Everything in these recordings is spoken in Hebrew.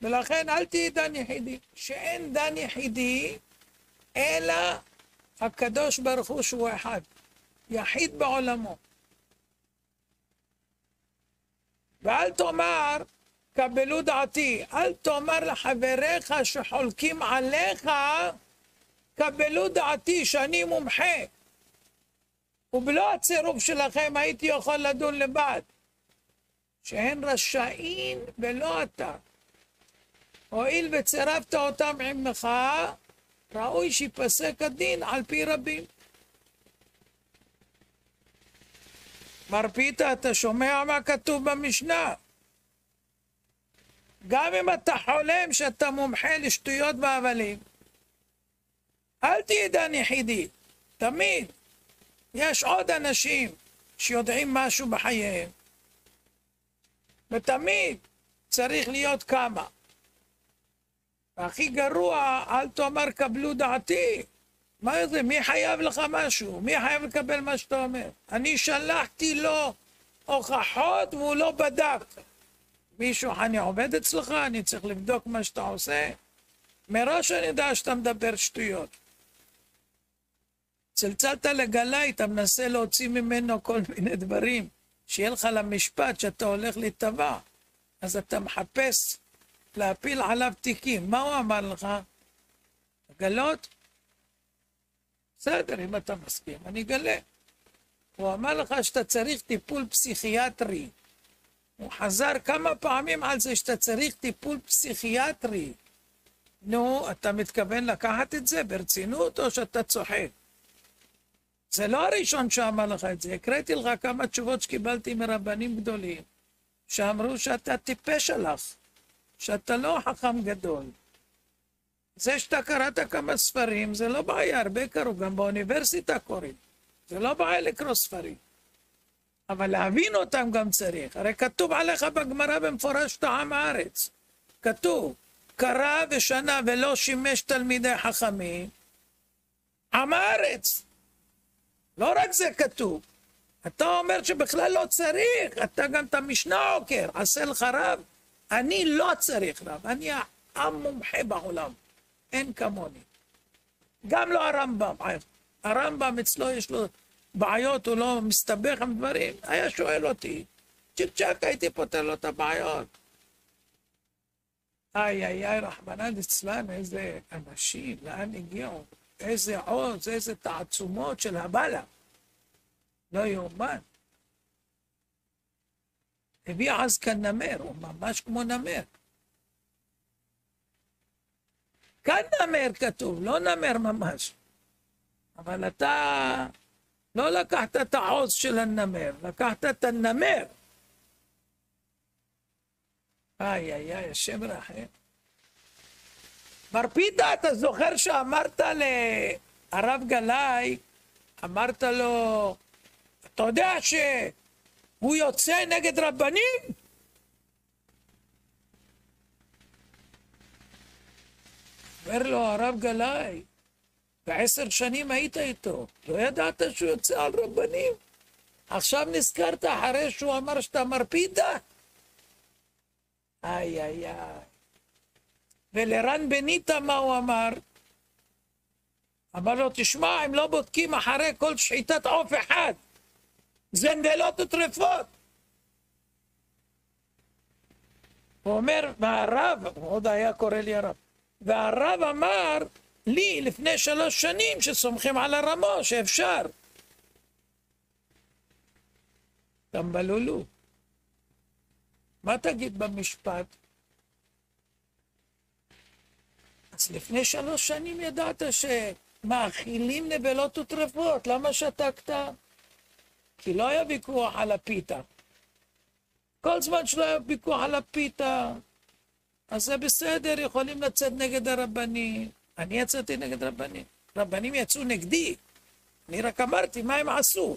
ולכן אל תהי דן יחידי. שאין דן יחידי, אלא הקדוש ברוך הוא שהוא אחד. יחיד בעולמו. ואל תאמר, קבלו דעתי. אל תאמר לחבריך שחולקים עליך, קבלו דעתי שאני מומחה. ובלא הצירוף שלכם הייתי יכול לדון לבד. שהן רשאים ולא אתה. הואיל וצירפת אותם עמך, ראוי שיפסק הדין על פי רבים. מר פיתה, אתה שומע מה כתוב במשנה? גם אם אתה חולם שאתה מומחה לשטויות והבלים, אל תהיה דן יחידי. תמיד יש עוד אנשים שיודעים משהו בחייהם. ותמיד צריך להיות כמה. והכי גרוע, אל תאמר קבלו דעתי. מה זה? מי חייב לך משהו? מי חייב לקבל מה שאתה אומר? אני שלחתי לו הוכחות והוא לא בדק. מישהו, אני עובד אצלך, אני צריך לבדוק מה שאתה עושה. מראש אני יודע שאתה מדבר שטויות. צלצלת לגלי, אתה מנסה להוציא ממנו כל מיני דברים, שיהיה לך למשפט שאתה הולך להתבע. אז אתה מחפש להפיל עליו תיקים. מה הוא אמר לך? לגלות? בסדר, אם אתה מסכים, אני אגלה. הוא אמר לך שאתה צריך טיפול פסיכיאטרי. הוא חזר כמה פעמים על זה שאתה צריך טיפול פסיכיאטרי. נו, אתה מתכוון לקחת את זה ברצינות או שאתה צוחק? זה לא הראשון שאמר לך את זה. הקראתי לך כמה תשובות שקיבלתי מרבנים גדולים, שאמרו שאתה טיפש עליך, שאתה לא חכם גדול. זה שאתה קראת כמה ספרים, זה לא בעיה, הרבה קראו, גם באוניברסיטה קוראים. זה לא בעיה לקרוא ספרים. אבל להבין אותם גם צריך. הרי כתוב עליך בגמרא במפורש טעם הארץ. כתוב, קרא ושנה ולא שימש תלמידי חכמים, עם הארץ. לא רק זה כתוב. אתה אומר שבכלל לא צריך, אתה גם את המשנה עוקר, עשה לך רב. אני לא צריך רב, אני העם מומחה בעולם. אין כמוני. גם לא הרמב"ם. הרמב"ם אצלו יש לו בעיות, הוא לא מסתבך עם דברים. היה שואל אותי, צ'יק צ'ק הייתי פותר לו את הבעיות. איי, רחמנא ליצלן, איזה אנשים, לאן הגיעו? איזה עוז, איזה תעצומות של הבלה. לא יאומן. הביא אז כאן נמר, הוא ממש כמו נמר. כאן נמר כתוב, לא נמר ממש. אבל אתה לא לקחת את העוז של הנמר, לקחת את הנמר. איי, השם רחם. מר פיתה, אתה זוכר שאמרת לרב גלאי, אמרת לו, אתה יודע שהוא יוצא נגד רבנים? אומר לו הרב גלאי, ב10 שנים היית איתו, לא ידעת שהוא יוצא על רבנים? עכשיו נזכרת אחרי שהוא אמר שאתה מר פיתה? איי. ולרן בניטה מה הוא אמר? אמר לו, תשמע, הם לא בודקים אחרי כל שחיטת עוף אחד. זנדלות וטרפות. הוא אומר, והרב, הוא עוד היה קורא לי הרב, והרב אמר לי לפני 3 שנים שסומכים על הרמו, שאפשר. תמבלולו. מה תגיד במשפט? אז לפני 3 שנים ידעת שמאכילים נבלות וטרפות, למה שתקת? כי לא היה ויכוח על הפיתה. כל זמן שלא היה ויכוח על הפיתה, אז זה בסדר, יכולים לצאת נגד הרבנים. אני יצאתי נגד רבנים. רבנים יצאו נגדי. אני רק אמרתי מה הם עשו.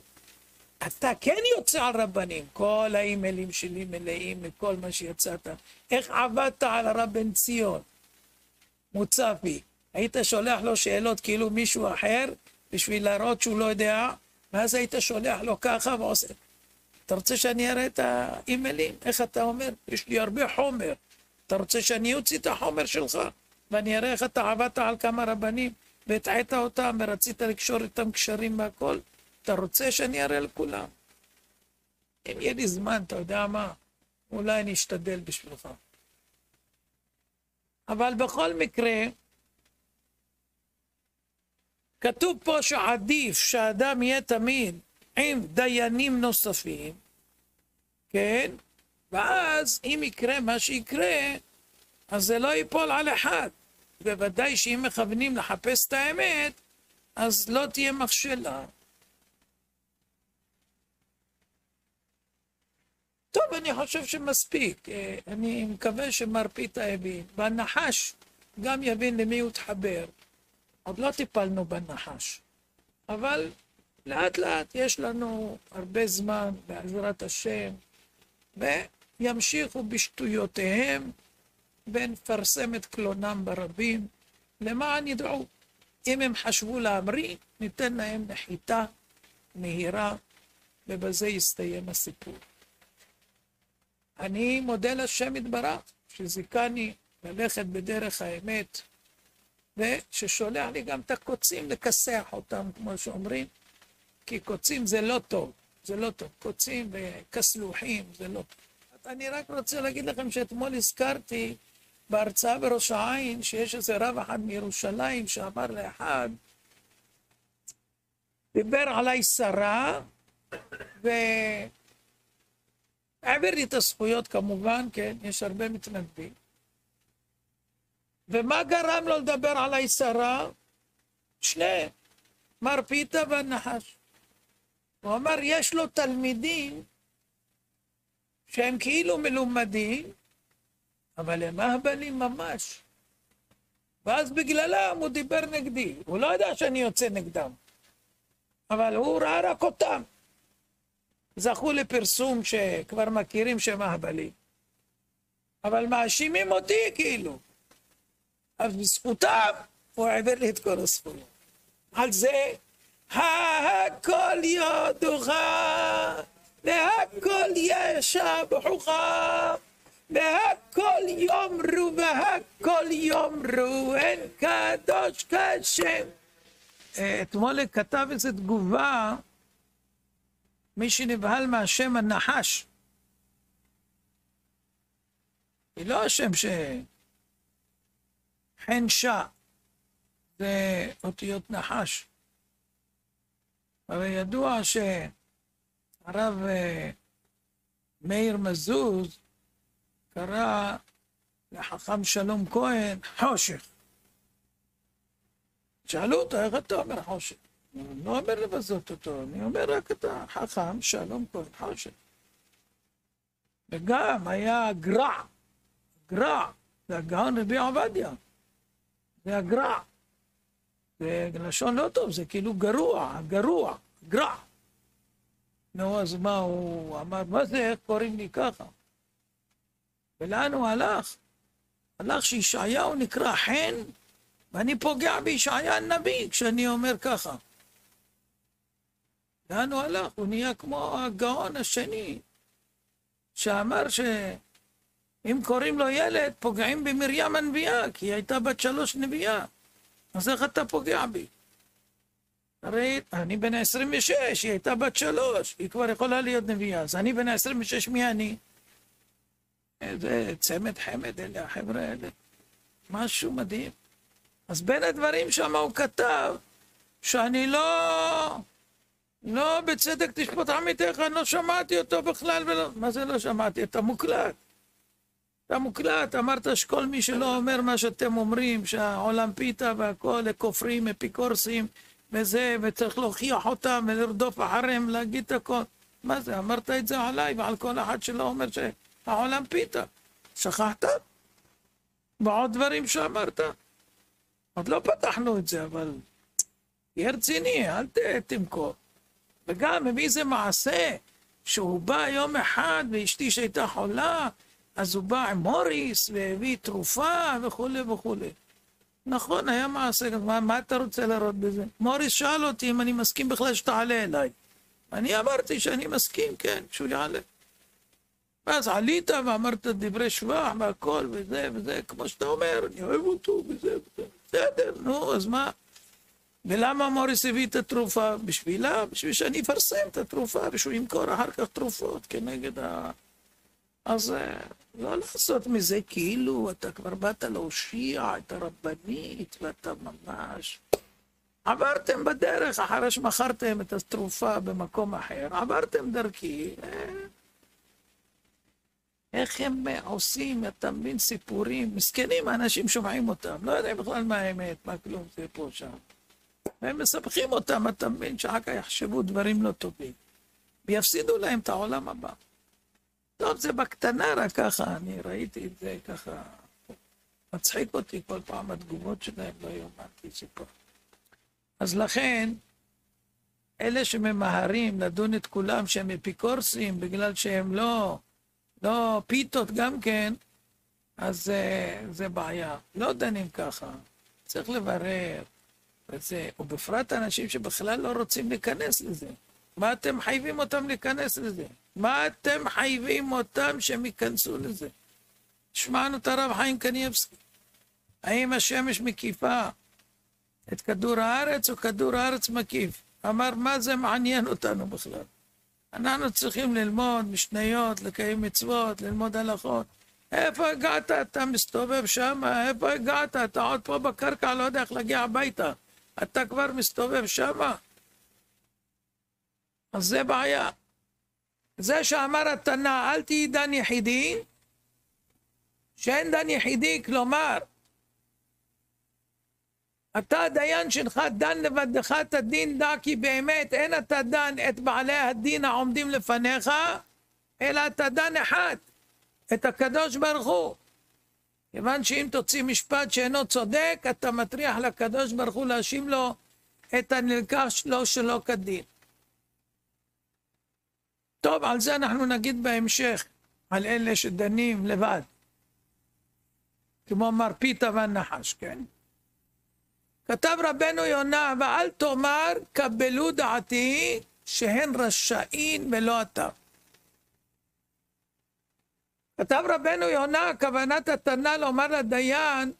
אתה כן יוצא על רבנים. כל האימיילים שלי מלאים מכל מה שיצאת. איך עבדת על הרב בן ציון? מוצפי. היית שולח לו שאלות כאילו מישהו אחר, בשביל להראות שהוא לא יודע, ואז היית שולח לו ככה ועושה. אתה רוצה שאני אראה את האימיילים? איך אתה אומר? יש לי הרבה חומר. אתה רוצה שאני אוציא את החומר שלך, ואני אראה איך אתה עבדת על כמה רבנים, והטעית אותם, ורצית לקשור איתם קשרים והכל? אתה רוצה שאני אראה לכולם? אם יהיה לי זמן, אתה יודע מה? אולי אני אשתדל בשבילך. אבל בכל מקרה, כתוב פה שעדיף שהאדם יהיה תמיד עם דיינים נוספים, כן? ואז אם יקרה מה שיקרה, אז זה לא ייפול על אחד. בוודאי שאם מכוונים לחפש את האמת, אז לא תהיה מכשלה. טוב, אני חושב שמספיק. אני מקווה שמר פיתה הבין. והנחש גם יבין למי הוא תחבר. עוד לא טיפלנו בנחש. אבל לאט לאט יש לנו הרבה זמן בעזרת השם, וימשיכו בשטויותיהם, ונפרסם את קלונם ברבים, למען ידעו. אם הם חשבו להמריא, ניתן להם נחיתה מהירה, ובזה יסתיים הסיפור. אני מודה לשם יתברך, שזיכני ללכת בדרך האמת, וששולח לי גם את הקוצים לכסח אותם, כמו שאומרים, כי קוצים זה לא טוב, זה לא טוב. קוצים וכסלוחים זה לא טוב. אני רק רוצה להגיד לכם שאתמול הזכרתי בהרצאה בראש העין, שיש איזה רב אחד מירושלים שאמר לאחד, דיבר עליי שרה, והעביר לי את הזכויות כמובן, כן, יש הרבה מתנדבים. ומה גרם לו לדבר עליי שרה? שניהם, מר פיתה והנחש. הוא אמר, יש לו תלמידים שהם כאילו מלומדים, אבל הם אהבלים ממש. ואז בגללם הוא דיבר נגדי. הוא לא יודע שאני יוצא נגדם, אבל הוא ראה רק אותם. זכו לפרסום שכבר מכירים שהם אהבלים. אבל מאשימים אותי כאילו. אז בזכותם הוא העביר לי את כל הזכויות. על זה, הכל יודוך, והכל ישבחוך, והכל יאמרו, והכל יאמרו, אין קדוש כשם. אתמול כתב איזו תגובה, מי שנבהל מהשם הנחש. היא לא השם חנשה, זה אותיות נחש. הרי ידוע שהרב מאיר מזוז קרא לחכם שלום כהן חושך. שאלו אותו, איך אתה אומר חושך? אני לא אומר לבזות אותו, אני אומר רק את החכם שלום כהן חושך. וגם היה גרע, זה הגאון רבי עובדיה, זה הגרע. זה לשון לא טוב, זה כאילו גרוע, גרע. נו, אז מה הוא אמר, מה זה, איך קוראים לי ככה? ולאן הוא הלך? הלך שישעיהו נקרא חן, ואני פוגע בישעיה הנביא כשאני אומר ככה. לאן הוא הלך? הוא נהיה כמו הגאון השני, שאמר שאם קוראים לו ילד, פוגעים במרים הנביאה, כי היא הייתה בת 3 נביאה. אז איך אתה פוגע בי? הרי אני בן 26, היא הייתה בת 3, היא כבר יכולה להיות נביאה. אז אני בן 26, מי אני? זה צמד חמד, אלה החבר'ה האלה. משהו מדהים. אז בין הדברים שם הוא כתב, שאני לא בצדק תשפוט עמיתך, אני לא שמעתי אותו בכלל, מה זה לא שמעתי? אתה מוקלט. אתה מוקלט, אמרת שכל מי שלא אומר מה שאתם אומרים, שהעולם פיתה והכל, כופרים, אפיקורסים, וזה, וצריך להוכיח אותם ולרדוף אחריהם, להגיד את הכל. מה זה? אמרת את זה עליי ועל כל אחד שלא אומר שהעולם פיתה. שכחת? ועוד דברים שאמרת. עוד לא פתחנו את זה, אבל תהיה רציני, אל תמכור. וגם מביא זה מעשה, שהוא בא יום אחד ואשתי שהייתה חולה, אז הוא בא עם מוריס והביא תרופה וכו' וכו'. נכון, היה מעשה, מה אתה רוצה לראות בזה? מוריס שאל אותי אם אני מסכים בכלל שתעלה אליי. אני אמרתי שאני מסכים, כן, כשהוא יעלה. אז עלית ואמרת דברי שבח והכל וזה וזה, כמו שאתה אומר, אני אוהב אותו וזה וזה. בסדר, נו, אז מה? ולמה מוריס הביא את התרופה? בשבילה, בשביל שאני אפרסם את התרופה, ושהוא ימכור אחר כך תרופות כנגד ה... אז לא לעשות מזה כאילו אתה כבר באת להושיע את הרבנית, ואתה ממש... עברתם בדרך, אחרי שמכרתם את התרופה במקום אחר, עברתם דרכי. איך הם עושים, אתה מבין, סיפורים, מסכנים, האנשים שומעים אותם, לא יודעים בכלל מה האמת, מה כלום, זה פה שם. והם מסבכים אותם, אתה מבין, שאחר כך יחשבו דברים לא טובים, ויפסידו להם את העולם הבא. טוב, זה בקטנה רק ככה, אני ראיתי את זה ככה, מצחיק אותי כל פעם, התגובות שלהם לא יאמנתי שפה. אז לכן, אלה שממהרים לדון את כולם שהם אפיקורסים, בגלל שהם לא פיתות גם כן, אז זה בעיה. לא דנים ככה, צריך לברר. וזה, ובפרט אנשים שבכלל לא רוצים להיכנס לזה. מה אתם מחייבים אותם להיכנס לזה? מה אתם מחייבים אותם שהם ייכנסו לזה? שמענו את הרב חיים קניבסקי. האם השמש מקיפה את כדור הארץ או כדור הארץ מקיף? אמר, מה זה מעניין אותנו בכלל? אנחנו צריכים ללמוד משניות, לקיים מצוות, ללמוד הלכות. איפה הגעת? אתה מסתובב שם? איפה הגעת? אתה עוד פה בקרקע, לא יודע איך להגיע הביתה. אתה כבר מסתובב שם? אז זה בעיה. זה שאמר התנא, אל תהי דן יחידי, שאין דן יחידי, כלומר, אתה דיין שלך דן לבדך את הדין, דע כי באמת אין אתה דן את בעלי הדין העומדים לפניך, אלא אתה דן אחד, את הקדוש ברוך הוא. כיוון שאם תוציא משפט שאינו צודק, אתה מטריח לקדוש ברוך הוא להאשים לו את הנלקח שלו כדין. טוב, על זה אנחנו נגיד בהמשך, על אלה שדנים לבד. כמו מר פיתה והנחש, כן? כתב רבנו יונה, ואל תאמר, קבלו דעתי, שהן רשאין ולא אתה. כתב רבנו יונה, כוונת התנא לומר לדיין,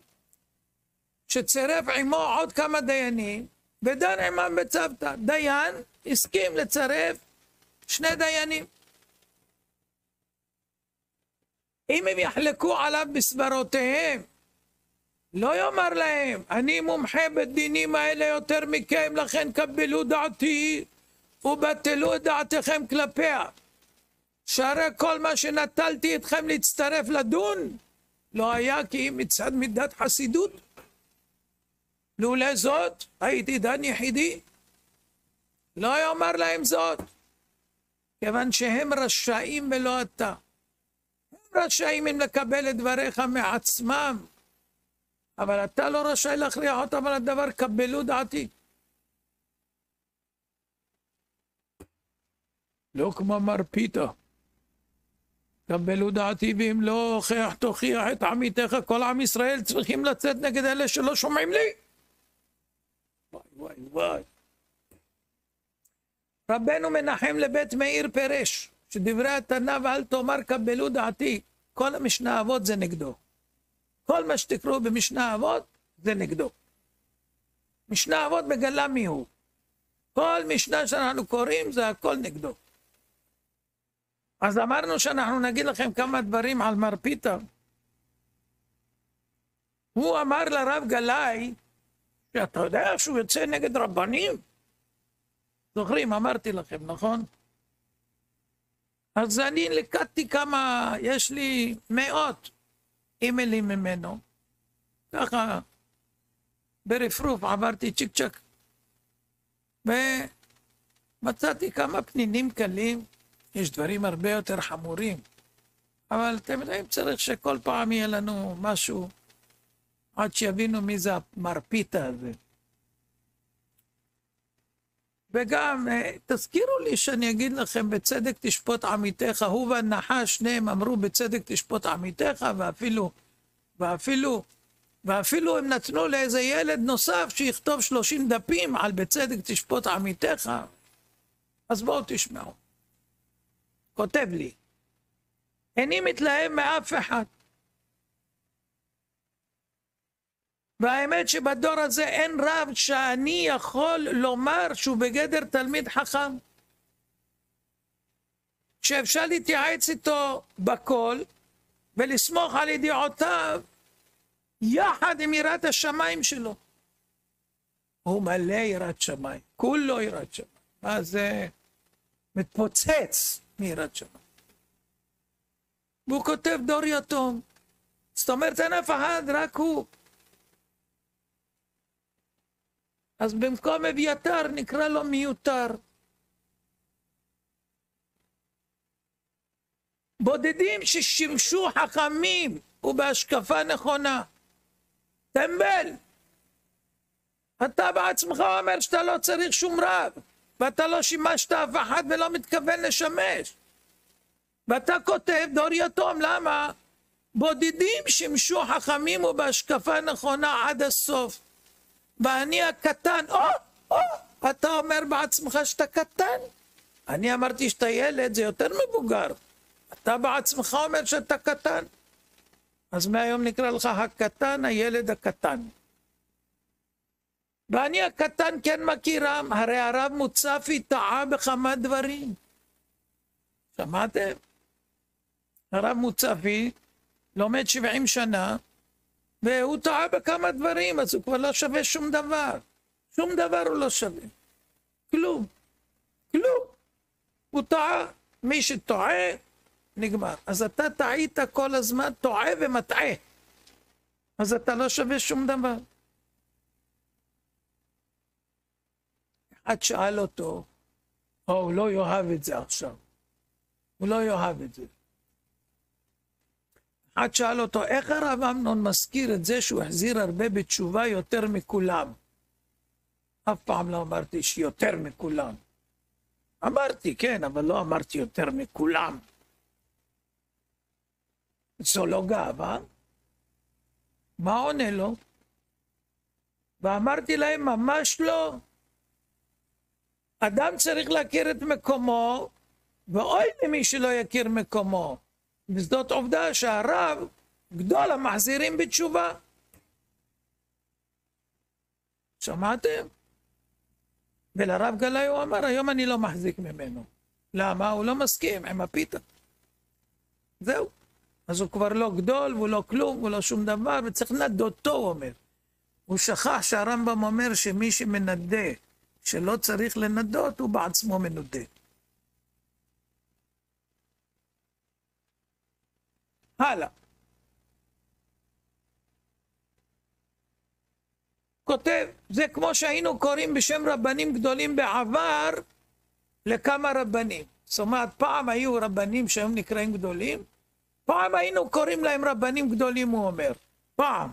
שצירף עמו עוד כמה דיינים, ודן עמם בצוותא. דיין הסכים לצרף שני דיינים. אם הם יחלקו עליו בסברותיהם, לא יאמר להם, אני מומחה בדינים האלה יותר מכם, לכן קבלו דעתי ובטלו את דעתכם כלפיה. שהרי כל מה שנטלתי אתכם להצטרף לדון, לא היה כי אם מצד מידת חסידות. לולא זאת, הייתי דן יחידי. לא יאמר להם זאת, כיוון שהם רשאים ולא אתה. הם רשאים אם לקבל את דבריך מעצמם, אבל אתה לא רשאי להכריח אותם על הדבר, קבלו דעתי. לא כמו מר פיתה, קבלו דעתי, ואם לא הוכח תוכיח את עמיתך. כל עם ישראל צריכים לצאת נגד אלה שלא שומעים לי. וואי וואי וואי. רבנו מנחם לבית מאיר פרש, שדברי התנא ואל תאמר קבלו דעתי, כל המשנה אבות זה נגדו. כל מה שתקראו במשנה אבות זה נגדו. משנה אבות מגלה מי הוא. כל משנה שאנחנו קוראים זה הכל נגדו. אז אמרנו שאנחנו נגיד לכם כמה דברים על מר פיתה. הוא אמר לרב גלאי, שאתה יודע שהוא יוצא נגד רבנים? זוכרים, אמרתי לכם, נכון? אז אני לקטתי כמה, יש לי מאות אימיילים ממנו. ככה, ברפרוף עברתי צ'יק צ'ק. ומצאתי כמה פנינים קלים. יש דברים הרבה יותר חמורים. אבל אתם יודעים, צריך שכל פעם יהיה לנו משהו, עד שיבינו מי זה המר פיתה הזה. וגם, תזכירו לי שאני אגיד לכם, בצדק תשפוט עמיתך, הוא והנחש, שניהם אמרו בצדק תשפוט עמיתך, ואפילו הם נתנו לאיזה ילד נוסף שיכתוב 30 דפים על בצדק תשפוט עמיתך. אז בואו תשמעו. כותב לי, איני מתלהב מאף אחד. והאמת שבדור הזה אין רב שאני יכול לומר שהוא בגדר תלמיד חכם, שאפשר להתייעץ איתו בכל ולסמוך על ידיעותיו יחד עם יראת השמיים שלו. הוא מלא יראת שמיים, כולו יראת שמיים. מה זה? מתפוצץ מיראת שמיים. והוא כותב דור יתום. זאת אומרת אין אף אחד, רק הוא. אז במקום אביתר נקרא לו מיותר. בודדים ששימשו חכמים ובהשקפה נכונה. טמבל. אתה בעצמך אומר שאתה לא צריך שום רב, ואתה לא שימשת אף אחד ולא מתכוון לשמש. ואתה כותב דור יתום, למה? בודדים שימשו חכמים ובהשקפה נכונה עד הסוף. ואני הקטן, אתה אומר בעצמך שאתה קטן? אני אמרתי שאתה ילד, זה יותר מבוגר. אתה בעצמך אומר שאתה קטן. אז מהיום נקרא לך הקטן, הילד הקטן. ואני הקטן כן מכירם, הרי הרב מוצפי טעה בכמה דברים. שמעתם? הרב מוצפי לומד 70 שנה, והוא טעה בכמה דברים, אז הוא כבר לא שווה שום דבר. שום דבר הוא לא שווה. כלום. כלום. הוא טעה. מי שטועה, נגמר. אז אתה טעית כל הזמן, טועה ומטעה. אז אתה לא שווה שום דבר. אחד שאל אותו, הוא לא יאהב את זה עכשיו. הוא לא יאהב את זה. אחד שאל אותו, איך הרב אמנון מזכיר את זה שהוא החזיר הרבה בתשובה יותר מכולם? אף פעם לא אמרתי שיותר מכולם. אמרתי, כן, אבל לא אמרתי יותר מכולם. זו לא גאווה? מה עונה לו? ואמרתי להם, ממש לא. אדם צריך להכיר את מקומו, ואוי למי שלא יכיר מקומו. וזאת עובדה שהרב גדול המחזירים בתשובה. שמעתם? ולרב גלאי הוא אמר, היום אני לא מחזיק ממנו. למה? הוא לא מסכים עם הפיתה. זהו. אז הוא כבר לא גדול, והוא לא כלום, והוא לא שום דבר, וצריך לנדותו, הוא אומר. הוא שכח שהרמב"ם אומר שמי שמנדה, שלא צריך לנדות, הוא בעצמו מנודה. הלאה. כותב, זה כמו שהיינו קוראים בשם רבנים גדולים בעבר לכמה רבנים. זאת אומרת, פעם היו רבנים שהיום נקראים גדולים, פעם היינו קוראים להם רבנים גדולים, הוא אומר. פעם.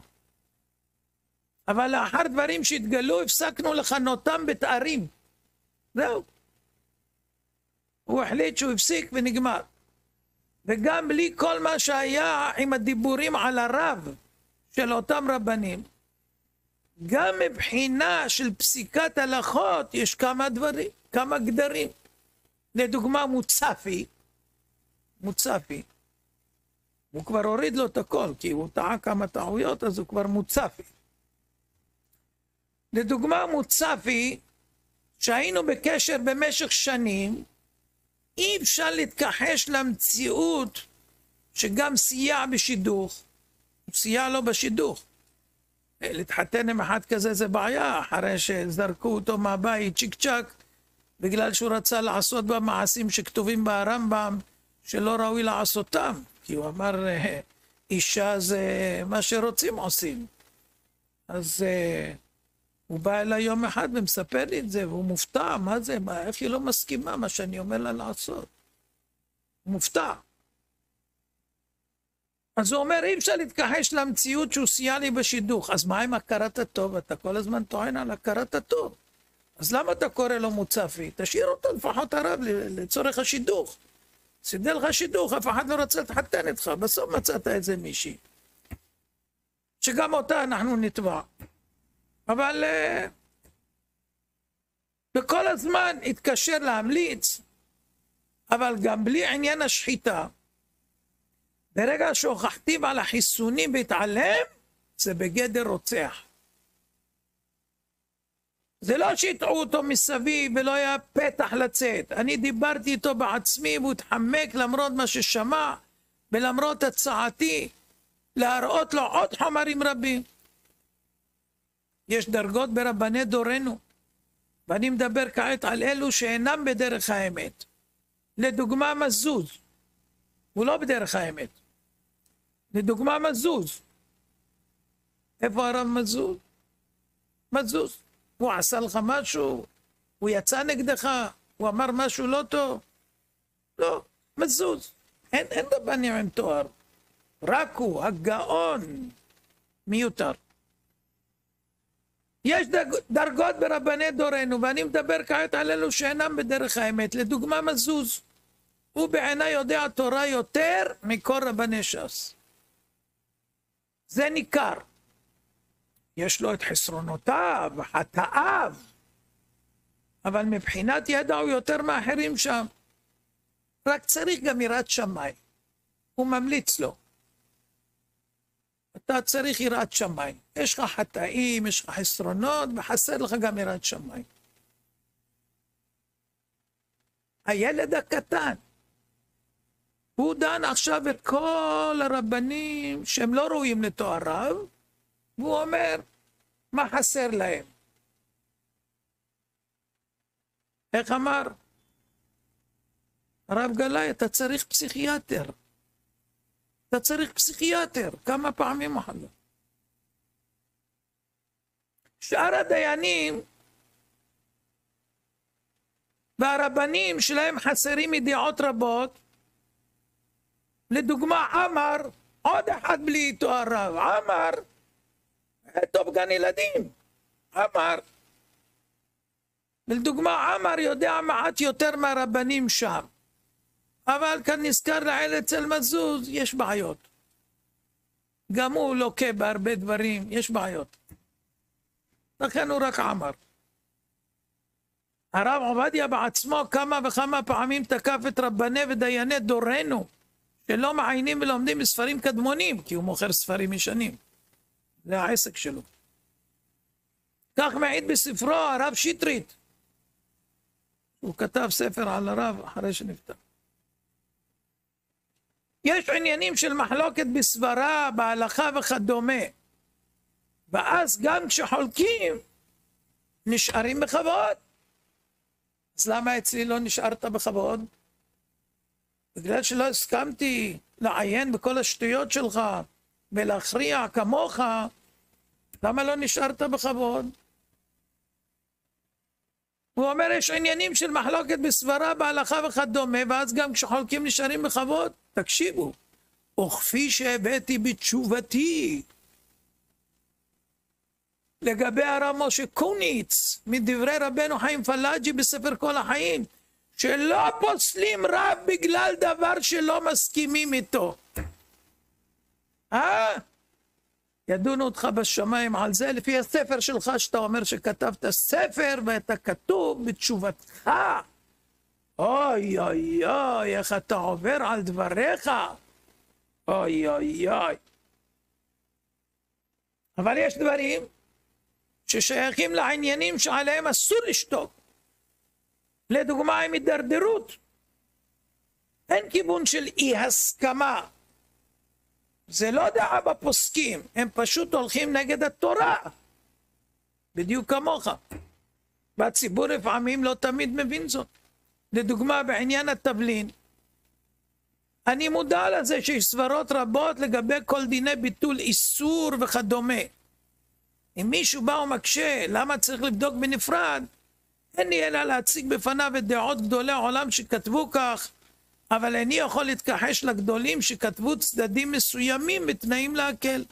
אבל לאחר דברים שהתגלו, הפסקנו לכנותם בתארים. זהו. הוא החליט שהוא הפסיק ונגמר. וגם בלי כל מה שהיה עם הדיבורים על הרב של אותם רבנים, גם מבחינה של פסיקת הלכות יש כמה דברים, כמה גדרים. לדוגמה מוצפי, הוא כבר הוריד לו את הכל, כי הוא טעה כמה טעויות, אז הוא כבר מוצפי. לדוגמה מוצפי, שהיינו בקשר במשך שנים, אי אפשר להתכחש למציאות שגם סייע בשידוך. הוא סייע לו בשידוך. להתחתן עם אחד כזה זה בעיה, אחרי שזרקו אותו מהבית צ'יק צ'ק, בגלל שהוא רצה לעשות במעשים שכתובים ברמב"ם, שלא ראוי לעשותם. כי הוא אמר, אישה זה מה שרוצים עושים. אז הוא בא אליי יום אחד ומספר לי את זה, והוא מופתע, מה זה, איך היא לא מסכימה מה שאני אומר לה לעשות? הוא מופתע. אז הוא אומר, אי אפשר להתכחש למציאות שהוא סייע לי בשידוך. אז מה עם הכרת הטוב? אתה כל הזמן טוען על הכרת הטוב. אז למה אתה קורא לו מוצפי? תשאיר אותו לפחות הרב לצורך השידוך. סידר לך שידוך, אף אחד לא רצה להתחתן איתך, בסוף מצאת איזה מישהי. שגם אותה אנחנו נתבע. אבל בכל הזמן התקשר להמליץ, אבל גם בלי עניין השחיטה, ברגע שהוכחתיו על החיסונים והתעלם, זה בגדר רוצח. זה לא שיטעו אותו מסביב ולא היה פתח לצאת. אני דיברתי איתו בעצמי והוא התחמק למרות מה ששמע ולמרות הצעתי להראות לו עוד חומרים רבים. יש דרגות ברבני דורנו, ואני מדבר כעת על אלו שאינם בדרך האמת. לדוגמה מזוז, הוא לא בדרך האמת. לדוגמה מזוז. איפה הרב מזוז? מזוז. הוא עשה לך משהו? הוא יצא נגדך? הוא אמר משהו לא טוב? לא, מזוז. אין רבנים עם תואר. רק הוא, הגאון, מיותר. יש דרגות ברבני דורנו, ואני מדבר כעת על אלו שאינם בדרך האמת. לדוגמה מזוז. הוא בעיניי יודע תורה יותר מכל רבני ש"ס. זה ניכר. יש לו את חסרונותיו, חטאיו, אבל מבחינת ידע הוא יותר מאחרים שם. רק צריך גם יראת שמיים. הוא ממליץ לו. אתה צריך יראת שמיים. יש לך חטאים, יש לך חסרונות, וחסר לך גם יראת שמיים. הילד הקטן, הוא דן עכשיו את כל הרבנים שהם לא ראויים לתואר רב, והוא אומר, מה חסר להם? איך אמר? הרב גלאי, אתה צריך פסיכיאטר. אתה צריך פסיכיאטר. כמה פעמים אחלה. שאר הדיינים והרבנים שלהם חסרים ידיעות רבות, לדוגמה עמר, עוד אחד בלי תואר רב, עמר, טוב גן ילדים, עמר. לדוגמה עמר יודע מעט יותר מהרבנים שם, אבל כאן נזכר לעיל אצל מזוז, יש בעיות. גם הוא לוקה בהרבה דברים, יש בעיות. לכן הוא רק עמר. הרב עובדיה בעצמו כמה וכמה פעמים תקף את רבני ודייני דורנו, שלא מעיינים ולומדים בספרים קדמונים, כי הוא מוכר ספרים ישנים. זה העסק שלו. כך מעיד בספרו הרב שטרית. הוא כתב ספר על הרב אחרי שנפטר. יש עניינים של מחלוקת בסברה, בהלכה וכדומה. ואז גם כשחולקים, נשארים בכבוד. אז למה אצלי לא נשארת בכבוד? בגלל שלא הסכמתי לעיין בכל השטויות שלך ולהכריע כמוך, למה לא נשארת בכבוד? הוא אומר, יש עניינים של מחלוקת בסברה, בהלכה וכדומה, ואז גם כשחולקים נשארים בכבוד. תקשיבו, וכפי שהבאתי בתשובתי לגבי הרב משה קוניץ, מדברי רבנו חיים פלאג'י בספר כל החיים, שלא פוסלים רב בגלל דבר שלא מסכימים איתו. ידונו אותך בשמיים על זה, לפי הספר שלך שאתה אומר שכתבת ספר ואתה כתוב בתשובתך. אוי אוי אוי, איך אתה עובר על דבריך. אוי אוי אוי. אבל יש דברים ששייכים לעניינים שעליהם אסור לשתוק. לדוגמה עם הידרדרות. אין כיוון של אי הסכמה. זה לא דעה בפוסקים, הם פשוט הולכים נגד התורה. בדיוק כמוך. והציבור לפעמים לא תמיד מבין זאת. לדוגמה בעניין התבלין, אני מודע לזה שיש סברות רבות לגבי כל דיני ביטול איסור וכדומה. אם מישהו בא ומקשה למה צריך לבדוק בנפרד, אין לי אלא להציג בפניו את דעות גדולי העולם שכתבו כך, אבל איני יכול להתכחש לגדולים שכתבו צדדים מסוימים בתנאים להקל.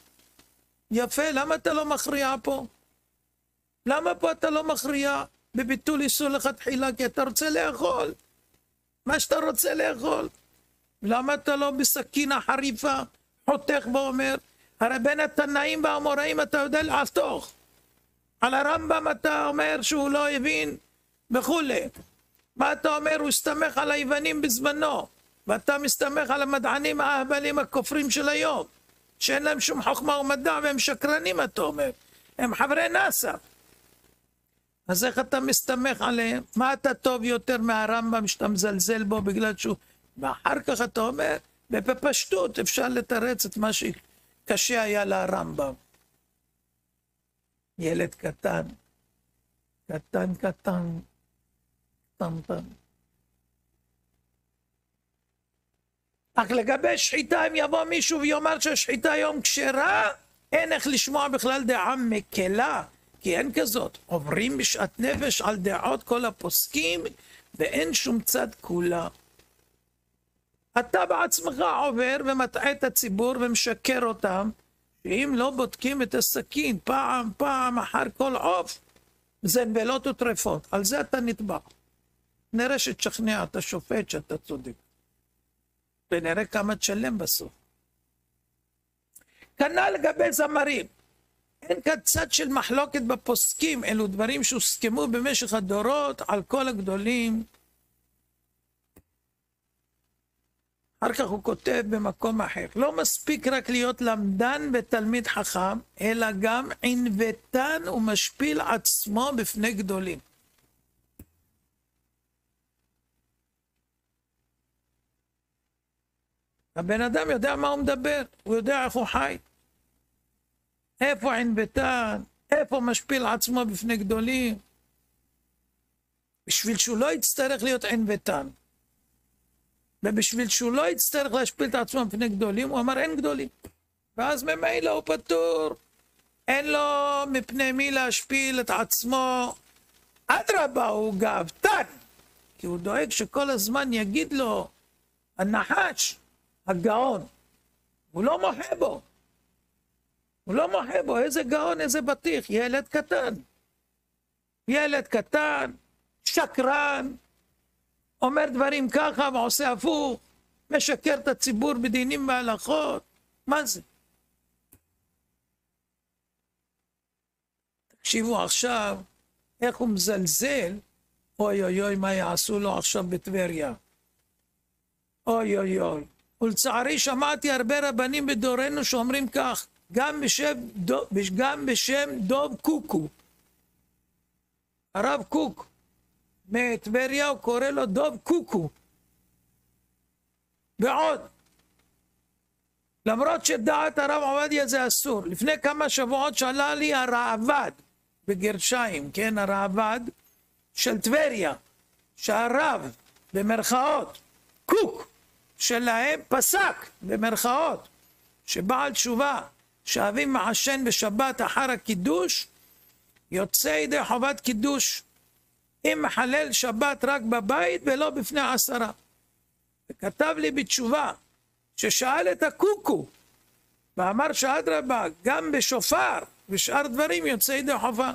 יפה, למה אתה לא מכריע פה? למה פה אתה לא מכריע בביטול איסור לכתחילה? כי אתה רוצה לאכול מה שאתה רוצה לאכול. למה אתה לא בסכין החריפה חותך ואומר, הרי בין התנאים והאמוראים אתה יודע לחתוך. על הרמב"ם אתה אומר שהוא לא הבין וכולי. מה אתה אומר? הוא הסתמך על היוונים בזמנו. ואתה מסתמך על המדענים האהבלים הכופרים של היום, שאין להם שום חוכמה ומדע והם שקרנים, אתה אומר. הם חברי נאס"א. אז איך אתה מסתמך עליהם? מה אתה טוב יותר מהרמב"ם שאתה מזלזל בו בגלל שהוא... ואחר כך אתה אומר, בפשטות אפשר לתרץ את מה שקשה היה לרמב"ם. ילד קטן, קטן, קטן, קטן. אך לגבי שחיטה, אם יבוא מישהו ויאמר שהשחיטה היום כשרה, אין איך לשמוע בכלל דעה מקלה, כי אין כזאת. עוברים בשעת נפש על דעות כל הפוסקים, ואין שום צד כולה. אתה בעצמך עובר ומטעה את הציבור ומשקר אותם, שאם לא בודקים את הסכין פעם אחר כל עוף, זה נבלות וטרפות. על זה אתה נתבע. נראה שתשכנע את השופט שאתה צודק. ונראה כמה תשלם בסוף. כנ"ל לגבי זמרים. אין כאן צד של מחלוקת בפוסקים, אלו דברים שהוסכמו במשך הדורות על כל הגדולים. אחר כך הוא כותב במקום אחר, לא מספיק רק להיות למדן ותלמיד חכם, אלא גם ענוותן ומשפיל עצמו בפני גדולים. הבן אדם יודע מה הוא מדבר, הוא יודע איך הוא חי. איפה ענוותן, איפה משפיל עצמו בפני גדולים. בשביל שהוא לא יצטרך להיות ענוותן, ובשביל שהוא לא יצטרך להשפיל את עצמו בפני גדולים, הוא אמר אין גדולים. ואז ממילא הוא פטור, אין לו מפני מי להשפיל את עצמו. אדרבה, הוא גאוותן, כי הוא דואג שכל הזמן יגיד לו הנחש, הגאון. הוא לא מוחה בו. הוא לא מוחה בו, איזה גאון, איזה בטיח, ילד קטן. ילד קטן, שקרן, אומר דברים ככה ועושה הפוך, משקר את הציבור בדינים והלכות. מה זה? תקשיבו עכשיו, איך הוא מזלזל, אוי אוי אוי, מה יעשו לו עכשיו בטבריה? אוי אוי אוי. ולצערי שמעתי הרבה רבנים בדורנו שאומרים כך, גם בשם דוב קוקו. הרב קוק מטבריה, הוא קורא לו דוב קוקו. ועוד, למרות שדעת הרב עובדיה זה אסור. לפני כמה שבועות שאלה לי הרעב"ד, בגרשיים, כן, הרעב"ד של טבריה, שהרב, במרכאות, קוק, שלהם פסק, במרכאות, שבעל תשובה, שאבים מעשן בשבת אחר הקידוש, יוצא ידי חובת קידוש, אם מחלל שבת רק בבית ולא בפני 10. וכתב לי בתשובה, ששאל את הקוקו, ואמר שאדרבה, גם בשופר ושאר דברים יוצא ידי חובה.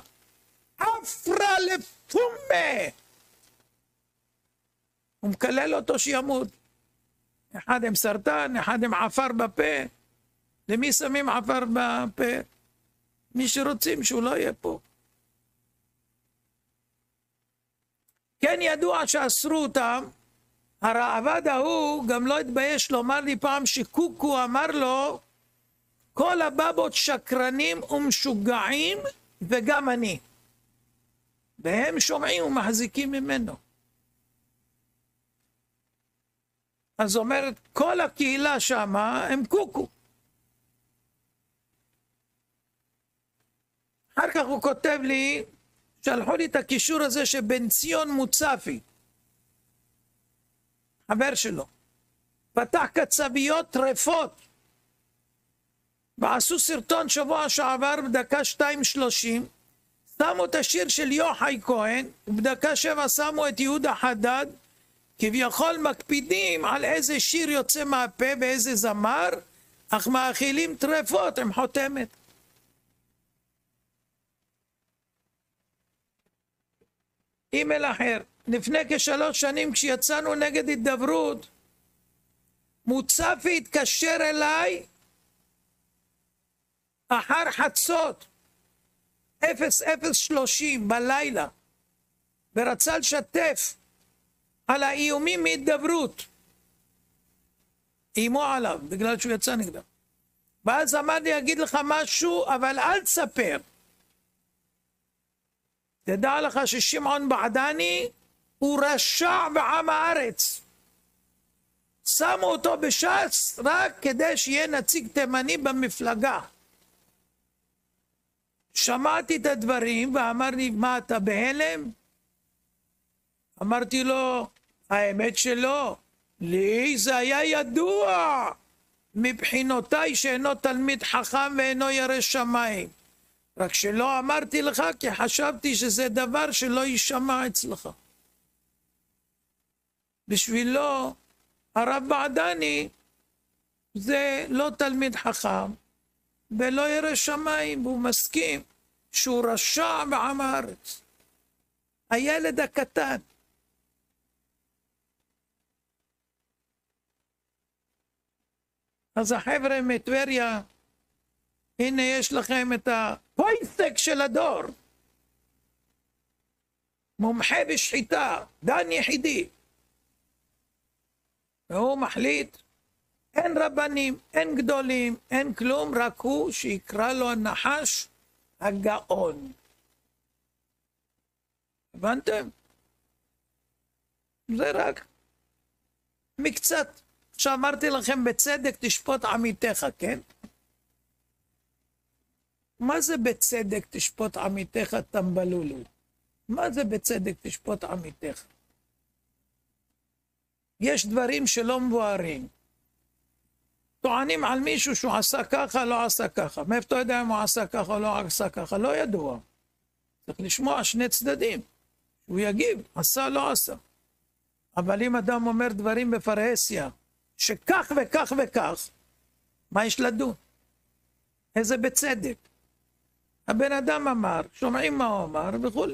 אפרה לפומה! הוא מקלל אותו שימות. אחד עם סרטן, אחד עם עפר בפה. למי שמים עפר בפה? מי שרוצים שהוא לא יהיה פה. כן ידוע שאסרו אותם. הרעב"ד ההוא גם לא התבייש לומר לי פעם שקוקו אמר לו, כל הבבות שקרנים ומשוגעים וגם אני. והם שומעים ומחזיקים ממנו. אז אומרת, כל הקהילה שמה הם קוקו. אחר כך הוא כותב לי, שלחו לי את הקישור הזה שבן ציון מוצפי, חבר שלו, פתח קצביות טרפות, ועשו סרטון שבוע שעבר בדקה 2:30, שמו את השיר של יוחאי כהן, ובדקה 7 שמו את יהודה חדד, כביכול מקפידים על איזה שיר יוצא מהפה ואיזה זמר, אך מאכילים טרפות עם חותמת. אימייל אחר, לפני כ3 שנים כשיצאנו נגד הידברות, מוצפי התקשר אליי אחר חצות 00:30 בלילה ורצה לשתף על האיומים מהידברות. איימו עליו, בגלל שהוא יצא נגדם. ואז אמר לי, אגיד לך משהו, אבל אל תספר. תדע לך ששמעון בעדני הוא רשע בעם הארץ. שמו אותו בש"ס רק כדי שיהיה נציג תימני במפלגה. שמעתי את הדברים ואמר לי, מה אתה בהלם? אמרתי לו, האמת שלא, לי זה היה ידוע מבחינותיי שאינו תלמיד חכם ואינו ירא שמיים. רק שלא אמרתי לך כי חשבתי שזה דבר שלא יישמע אצלך. בשבילו הרב בעדני זה לא תלמיד חכם ולא ירא שמיים, והוא מסכים שהוא רשע בעם הארץ. הילד הקטן. אז החבר'ה מטבריה, הנה יש לכם את הפויסק של הדור. מומחה בשחיטה, דן יחידי. והוא מחליט, אין רבנים, אין גדולים, אין כלום, רק הוא שיקרא לו הנחש הגאון. הבנתם? זה רק מקצת. שאמרתי לכם בצדק תשפוט עמיתך, כן? מה זה בצדק תשפוט עמיתך תמבלולו? מה זה בצדק תשפוט עמיתך? יש דברים שלא מבוארים. טוענים על מישהו שהוא עשה ככה, לא עשה ככה. מאיפה אתה יודע אם הוא עשה ככה או לא עשה ככה? לא ידוע. צריך לשמוע שני צדדים. הוא יגיב, עשה, לא עשה. אבל אם אדם אומר דברים בפרהסיה, שכך וכך וכך, מה יש לדון? איזה בצדק? הבן אדם אמר, שומעים מה הוא אמר וכו'.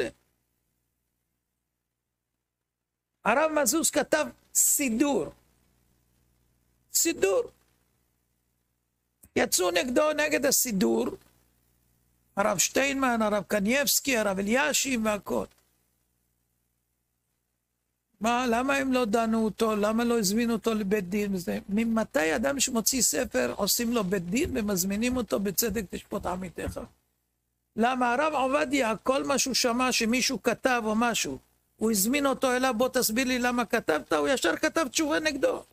הרב מזוז כתב סידור. סידור. יצאו נגדו נגד הסידור, הרב שטיינמן, הרב קנייבסקי, הרב אלישיב והכל. מה, למה הם לא דנו אותו? למה לא הזמינו אותו לבית דין? וזה? ממתי אדם שמוציא ספר עושים לו בית דין ומזמינים אותו בצדק תשפוט עמיתך? למה הרב עובדיה, כל מה שהוא שמע שמישהו כתב או משהו, הוא הזמין אותו אליו, בוא תסביר לי למה כתבת, הוא ישר כתב תשובה נגדו.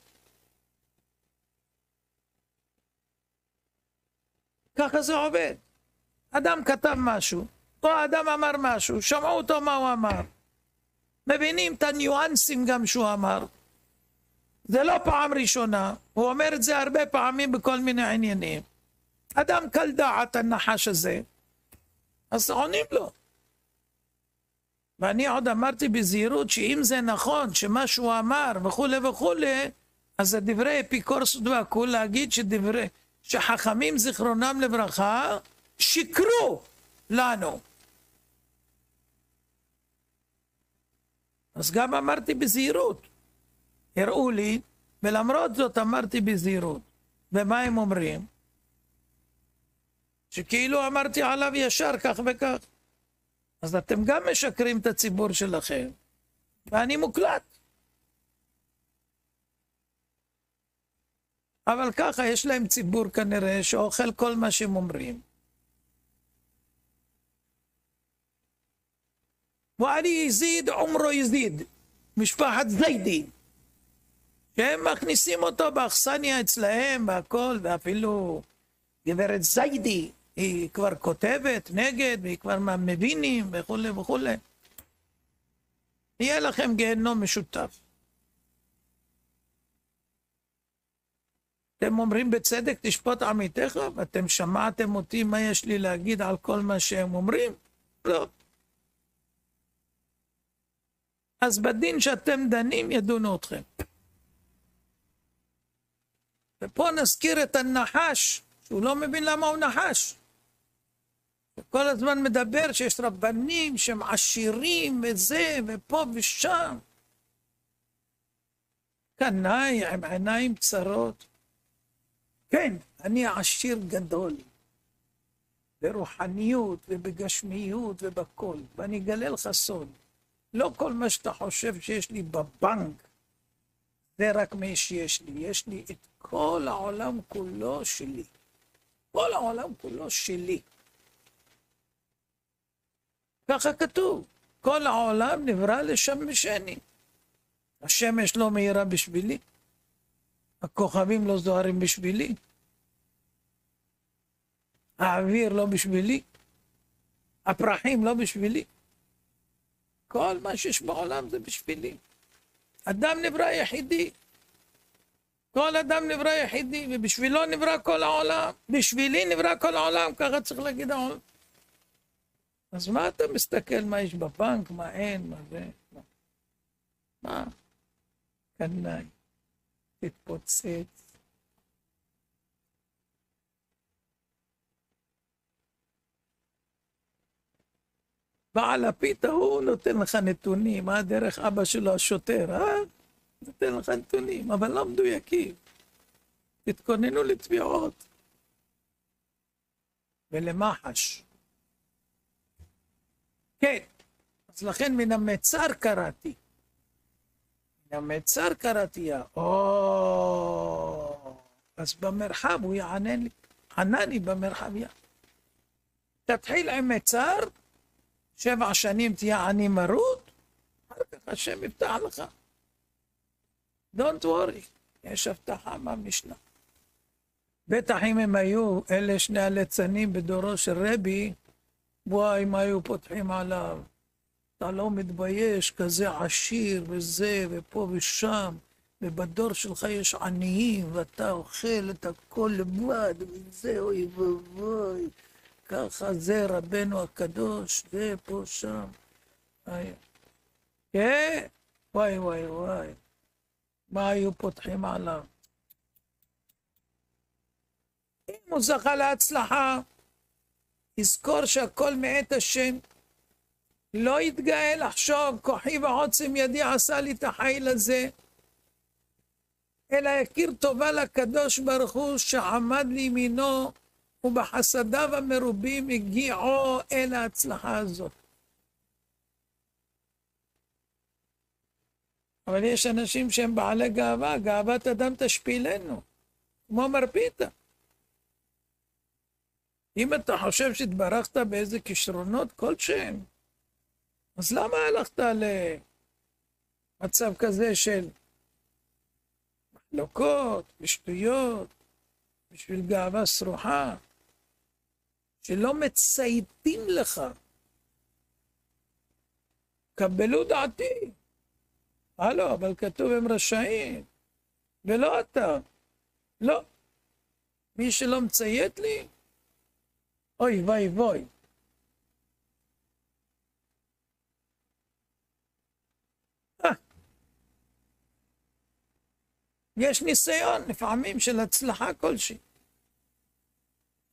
ככה זה עובד. אדם כתב משהו, או אדם אמר משהו, שמעו אותו מה הוא אמר. מבינים את הניואנסים גם שהוא אמר. זה לא פעם ראשונה, הוא אומר את זה הרבה פעמים בכל מיני עניינים. אדם קל דעת הנחש הזה, אז עונים לו. ואני עוד אמרתי בזהירות שאם זה נכון שמה שהוא אמר וכו' וכו', אז זה דברי אפיקורס והכול להגיד שחכמים זיכרונם לברכה שיקרו לנו. אז גם אמרתי בזהירות. הראו לי, ולמרות זאת אמרתי בזהירות. ומה הם אומרים? שכאילו אמרתי עליו ישר כך וכך. אז אתם גם משקרים את הציבור שלכם. ואני מוקלט. אבל ככה יש להם ציבור כנראה שאוכל כל מה שהם אומרים. ואני יזיד, עומרו יזיד. משפחת זיידי. שהם מכניסים אותו באכסניה אצלהם והכל, ואפילו גברת זיידי, היא כבר כותבת נגד, והיא כבר מבינים וכו' וכו'. יהיה לכם גיהנום משותף. אתם אומרים בצדק תשפוט עמיתך, ואתם שמעתם אותי מה יש לי להגיד על כל מה שהם אומרים? לא. אז בדין שאתם דנים ידונו אתכם. ופה נזכיר את הנחש, שהוא לא מבין למה הוא נחש. וכל הזמן מדבר שיש רבנים שהם עשירים וזה, ופה ושם. קנאי עם עיניים צרות. כן, אני עשיר גדול. ברוחניות ובגשמיות ובכל. ואני אגלה לך סוד. לא כל מה שאתה חושב שיש לי בבנק, זה רק מה שיש לי. יש לי את כל העולם כולו שלי. כל העולם כולו שלי. ככה כתוב. כל העולם נברא לשמשני. השמש לא מאירה בשבילי. הכוכבים לא זוהרים בשבילי. האוויר לא בשבילי. הפרחים לא בשבילי. כל מה שיש בעולם זה בשבילי. אדם נברא יחידי. כל אדם נברא יחידי, ובשבילו נברא כל העולם. בשבילי נברא כל העולם, ככה צריך להגיד העולם. אז מה אתה מסתכל, מה יש בבנק, מה אין, מה זה? מה? קנאי, תתפוצץ. בעל הפיתה הוא נותן לך נתונים, דרך אבא שלו השוטר, נותן לך נתונים, אבל לא מדויקים. תתכוננו לתביעות ולמחש. כן, אז לכן מן המצר קראתי. מן המצר קראתי, אז במרחב הוא ענה לי במרחב. תתחיל עם מצר, 7 שנים תהיה עני מרוד, אחר כך השם יפתח לך. Don't worry, יש הבטחה מהמשנה. בטח אם הם היו, אלה שני הליצנים בדורו של רבי, וואי, מה היו פותחים עליו? אתה לא מתבייש, כזה עשיר וזה, ופה ושם, ובדור שלך יש עניים, ואתה אוכל את הכל לבד, וזה, אוי ואוי. ככה זה רבנו הקדוש, זה פה שם. כן, וואי וואי וואי. מה היו פותחים עליו? אם הוא זכה להצלחה, יזכור שהכל מאת השם. לא יתגאה לחשוב, כוחי ועוצם ידי עשה לי את החיל הזה, אלא יכיר טובה לקדוש ברוך הוא שעמד לימינו, ובחסדיו המרובים הגיעו אל ההצלחה הזאת. אבל יש אנשים שהם בעלי גאווה, גאוות אדם תשפילנו, כמו מרפיתה. אם אתה חושב שהתברכת באיזה כישרונות כלשהם, אז למה הלכת למצב כזה של מחלוקות, ושטויות, בשביל גאווה סרוחה, שלא מצייתים לך? קבלו דעתי. הלו, אבל כתוב הם רשעים, ולא אתה. לא. מי שלא מציית לי, אוי ואי ואי. יש ניסיון לפעמים של הצלחה כלשהי.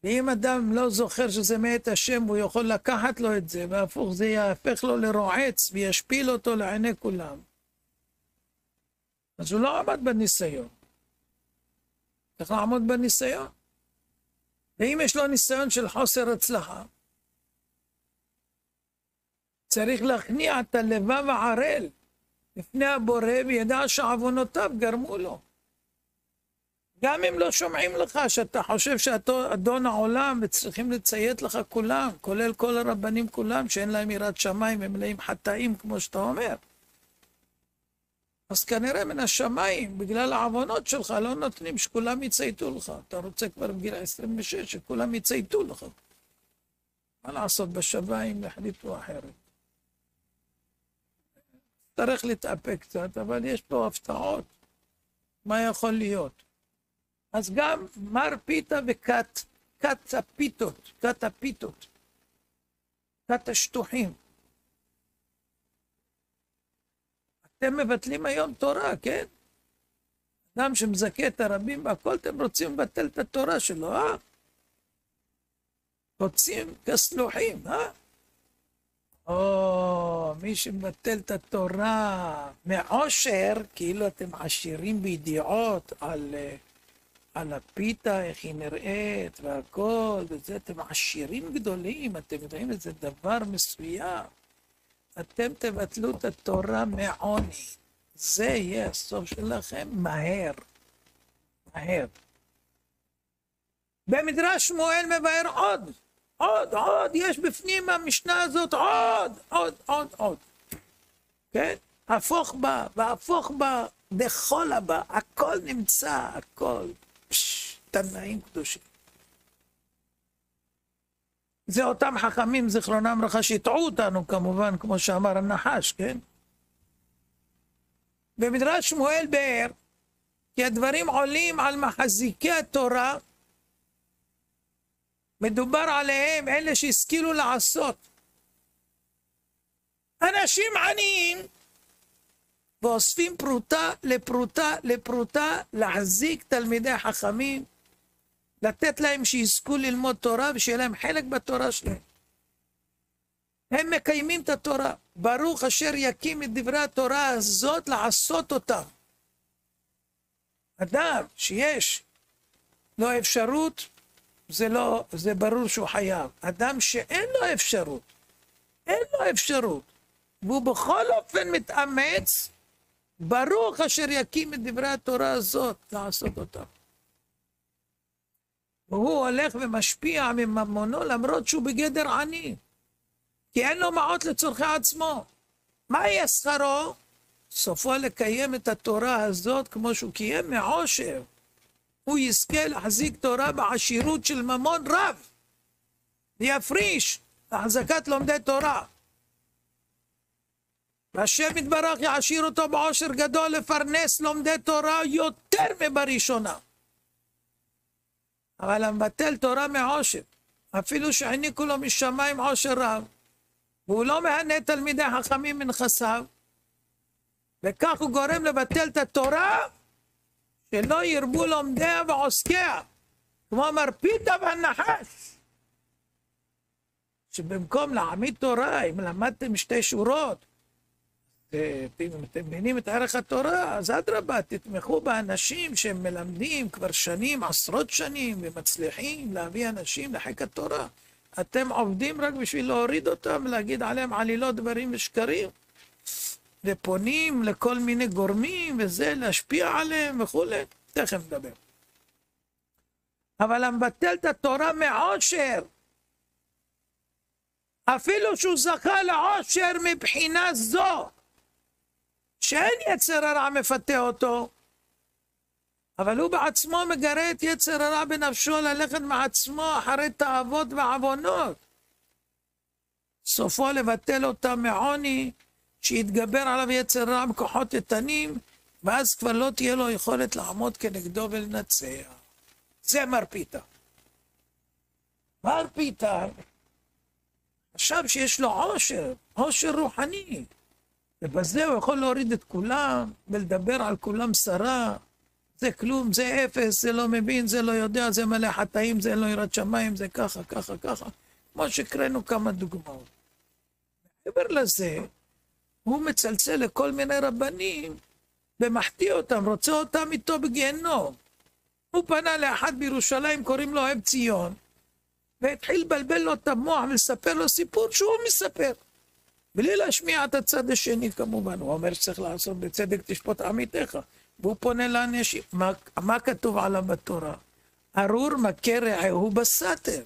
ואם אדם לא זוכר שזה מאת השם, הוא יכול לקחת לו את זה, והפוך זה יהפך לו לרועץ, וישפיל אותו לעיני כולם. אז הוא לא עמד בניסיון. צריך לעמוד בניסיון. ואם יש לו ניסיון של חוסר הצלחה, צריך להכניע את הלבב הערל לפני הבורא, וידע שעוונותיו גרמו לו. גם אם לא שומעים לך, שאתה חושב שאתה אדון העולם, וצריכים לציית לך כולם, כולל כל הרבנים כולם, שאין להם יראת שמיים, הם מלאים חטאים, כמו שאתה אומר. אז כנראה מן השמיים, בגלל העוונות שלך, לא נותנים שכולם יצייתו לך. אתה רוצה כבר בגיל 26, שכולם יצייתו לך. מה לעשות בשמיים, החליטו אחרת. צריך להתאפק קצת, אבל יש פה הפתעות. מה יכול להיות? אז גם מר פיתה כת הפיתות, כת השטוחים. אתם מבטלים היום תורה, כן? אדם שמזכה את הרבים והכל, אתם רוצים לבטל את התורה שלו, רוצים כסלוחים, מי שמבטל את התורה מעושר, כאילו אתם עשירים בידיעות על הפיתה, איך היא נראית והכל, וזה, אתם עשירים גדולים, אתם יודעים איזה דבר מסוים. אתם תבטלו את התורה מעוני. זה יהיה הסוף שלכם מהר. מהר. במדרש שמואל מבאר עוד, יש בפנים המשנה הזאת עוד. כן? הפוך בה, והפוך בה, דכל הבא, הכל נמצא, הכל. תנאים קדושים. זה אותם חכמים, זיכרונם לברכה, שהטעו אותנו כמובן, כמו שאמר הנחש, כן? במדרש שמואל באר, כי הדברים עולים על מחזיקי התורה, מדובר עליהם, אלה שהשכילו לעשות. אנשים עניים, ואוספים פרוטה לפרוטה לפרוטה, להחזיק תלמידי חכמים, לתת להם שיזכו ללמוד תורה, ושיהיה להם חלק בתורה שלהם. הם מקיימים את התורה. ברוך אשר יקים את דברי התורה הזאת לעשות אותם. אדם שיש לו אפשרות, זה ברור שהוא חייב. אדם שאין לו אפשרות, והוא בכל אופן מתאמץ, ברוך אשר יקים את דברי התורה הזאת לעשות אותם. והוא הולך ומשפיע מממונו למרות שהוא בגדר עני, כי אין לו מעות לצורכי עצמו. מה יהיה שכרו? סופו לקיים את התורה הזאת כמו שהוא קיים מעושר. הוא יזכה להחזיק תורה בעשירות של ממון רב, ויפריש להחזקת לומדי תורה. והשם יתברך יעשיר אותו בעושר גדול לפרנס לומדי תורה יותר מבראשונה. אבל המבטל תורה מעושר, אפילו שהעניקו לו משמיים עושר רב, והוא לא מהנה תלמידי חכמים מנכסיו, וכך הוא גורם לבטל את התורה, שלא ירבו לומדיה ועוסקיה, כמו מר פיתה והנחש, שבמקום להעמיד תורה, אם למדתם 2 שורות, אתם מבינים את ערך התורה, אז אדרבה, תתמכו באנשים שהם מלמדים כבר שנים, עשרות שנים, ומצליחים להביא אנשים לחיק התורה. אתם עובדים רק בשביל להוריד אותם, להגיד עליהם עלילות דברים ושקרים, ופונים לכל מיני גורמים וזה, להשפיע עליהם וכו'. תכף נדבר. אבל המבטל את התורה מעושר, אפילו שהוא זכה לעושר מבחינה זו, שאין יצר הרע מפתה אותו, אבל הוא בעצמו מגרה את יצר הרע בנפשו ללכת מעצמו אחרי תאוות ועוונות. סופו לבטל אותה מעוני, שיתגבר עליו יצר רע בכוחות איתנים, ואז כבר לא תהיה לו יכולת לעמוד כנגדו ולנצח. זה מר פיתה. מר פיתה חשב שיש לו עושר רוחני, ובזה הוא יכול להוריד את כולם, ולדבר על כולם שרה. זה כלום, זה אפס, זה לא מבין, זה לא יודע, זה מלא חטאים, זה לא יראת שמיים, זה ככה, ככה, ככה. כמו שקראנו כמה דוגמאות. מעבר לזה, הוא מצלצל לכל מיני רבנים, ומחטיא אותם, רוצה אותם איתו בגיהנום. הוא פנה לאחד בירושלים, קוראים לו אוהב ציון, והתחיל לבלבל לו את המוח ולספר לו סיפור שהוא מספר. בלי להשמיע את הצד השני כמובן. הוא אומר שצריך לעשות בצדק תשפוט עמיתך. והוא פונה לאנשים. מה כתוב עליו בתורה? ארור מכה רעהו בסתר.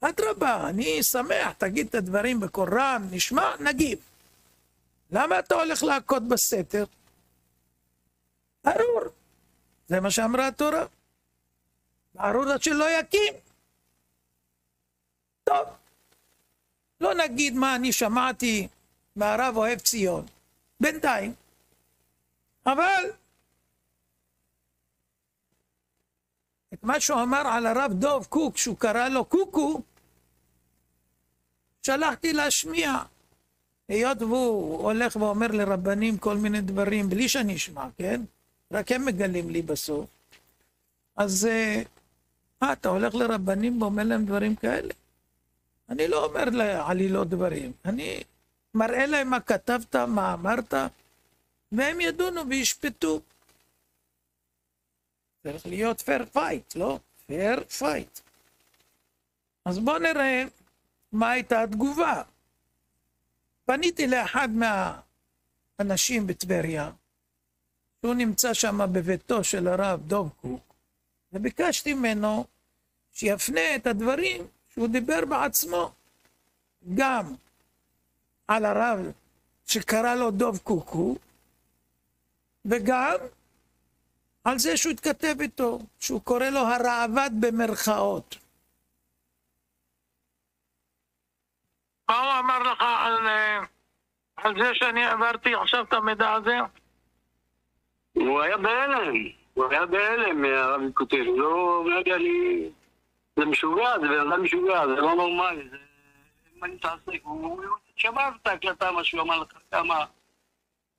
אדרבה, אני שמח, תגיד את הדברים בקול רם, נשמע, נגיב. למה אתה הולך להכות בסתר? ארור. זה מה שאמרה התורה. ארור עד שלא יקים. טוב. לא נגיד מה אני שמעתי מהרב אוהב ציון, בינתיים. אבל את מה שהוא אמר על הרב דוב קוק, שהוא קרא לו קוקו, שלחתי להשמיע. היות והוא הולך ואומר לרבנים כל מיני דברים, בלי שאני אשמע, כן? רק הם מגלים לי בסוף. אז אתה הולך לרבנים ואומר להם דברים כאלה? אני לא אומר לעלילות דברים, אני מראה להם מה כתבת, מה אמרת, והם ידונו וישפטו. צריך להיות fair fight, לא? fair fight. אז בואו נראה מה הייתה התגובה. פניתי לאחד מהאנשים בטבריה, שהוא נמצא שם בביתו של הרב דוב קוק, וביקשתי ממנו שיפנה את הדברים שהוא דיבר בעצמו, גם על הרב שקרא לו דוב קוקו, וגם על זה שהוא התכתב איתו, שהוא קורא לו הרעבד במרכאות. מה הוא אמר לך על זה שאני העברתי עכשיו את המידע הזה? הוא היה בהלם, הרב יקותיאל, הוא לא יודע לי, זה משוגע, זה בן אדם משוגע, זה לא נורמלי, זה מה אני מתעסק, הוא שמע את ההקלטה, מה שהוא אמר לך, כמה,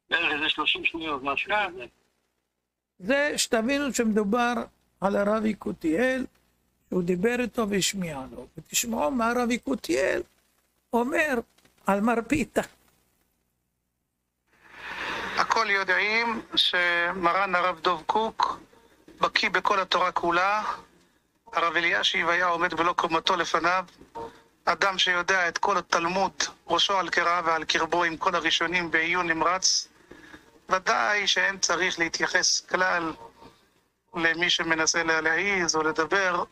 בערך איזה 30 שניות, משהו כזה. זה שתבינו שמדובר על הרב יקותיאל, שהוא דיבר איתו והשמיע לו, ותשמעו מה הרב יקותיאל אומר על מר פיתה. הכל יודעים שמרן הרב דוב קוק בקיא בכל התורה כולה. הרב אלישיב היה עומד ולא קומתו לפניו, אדם שיודע את כל התלמוד, ראשו על קרעיו ועל קרבו, עם כל הראשונים בעיון נמרץ. ודאי שאין צריך להתייחס כלל למי שמנסה להעיז או לדבר.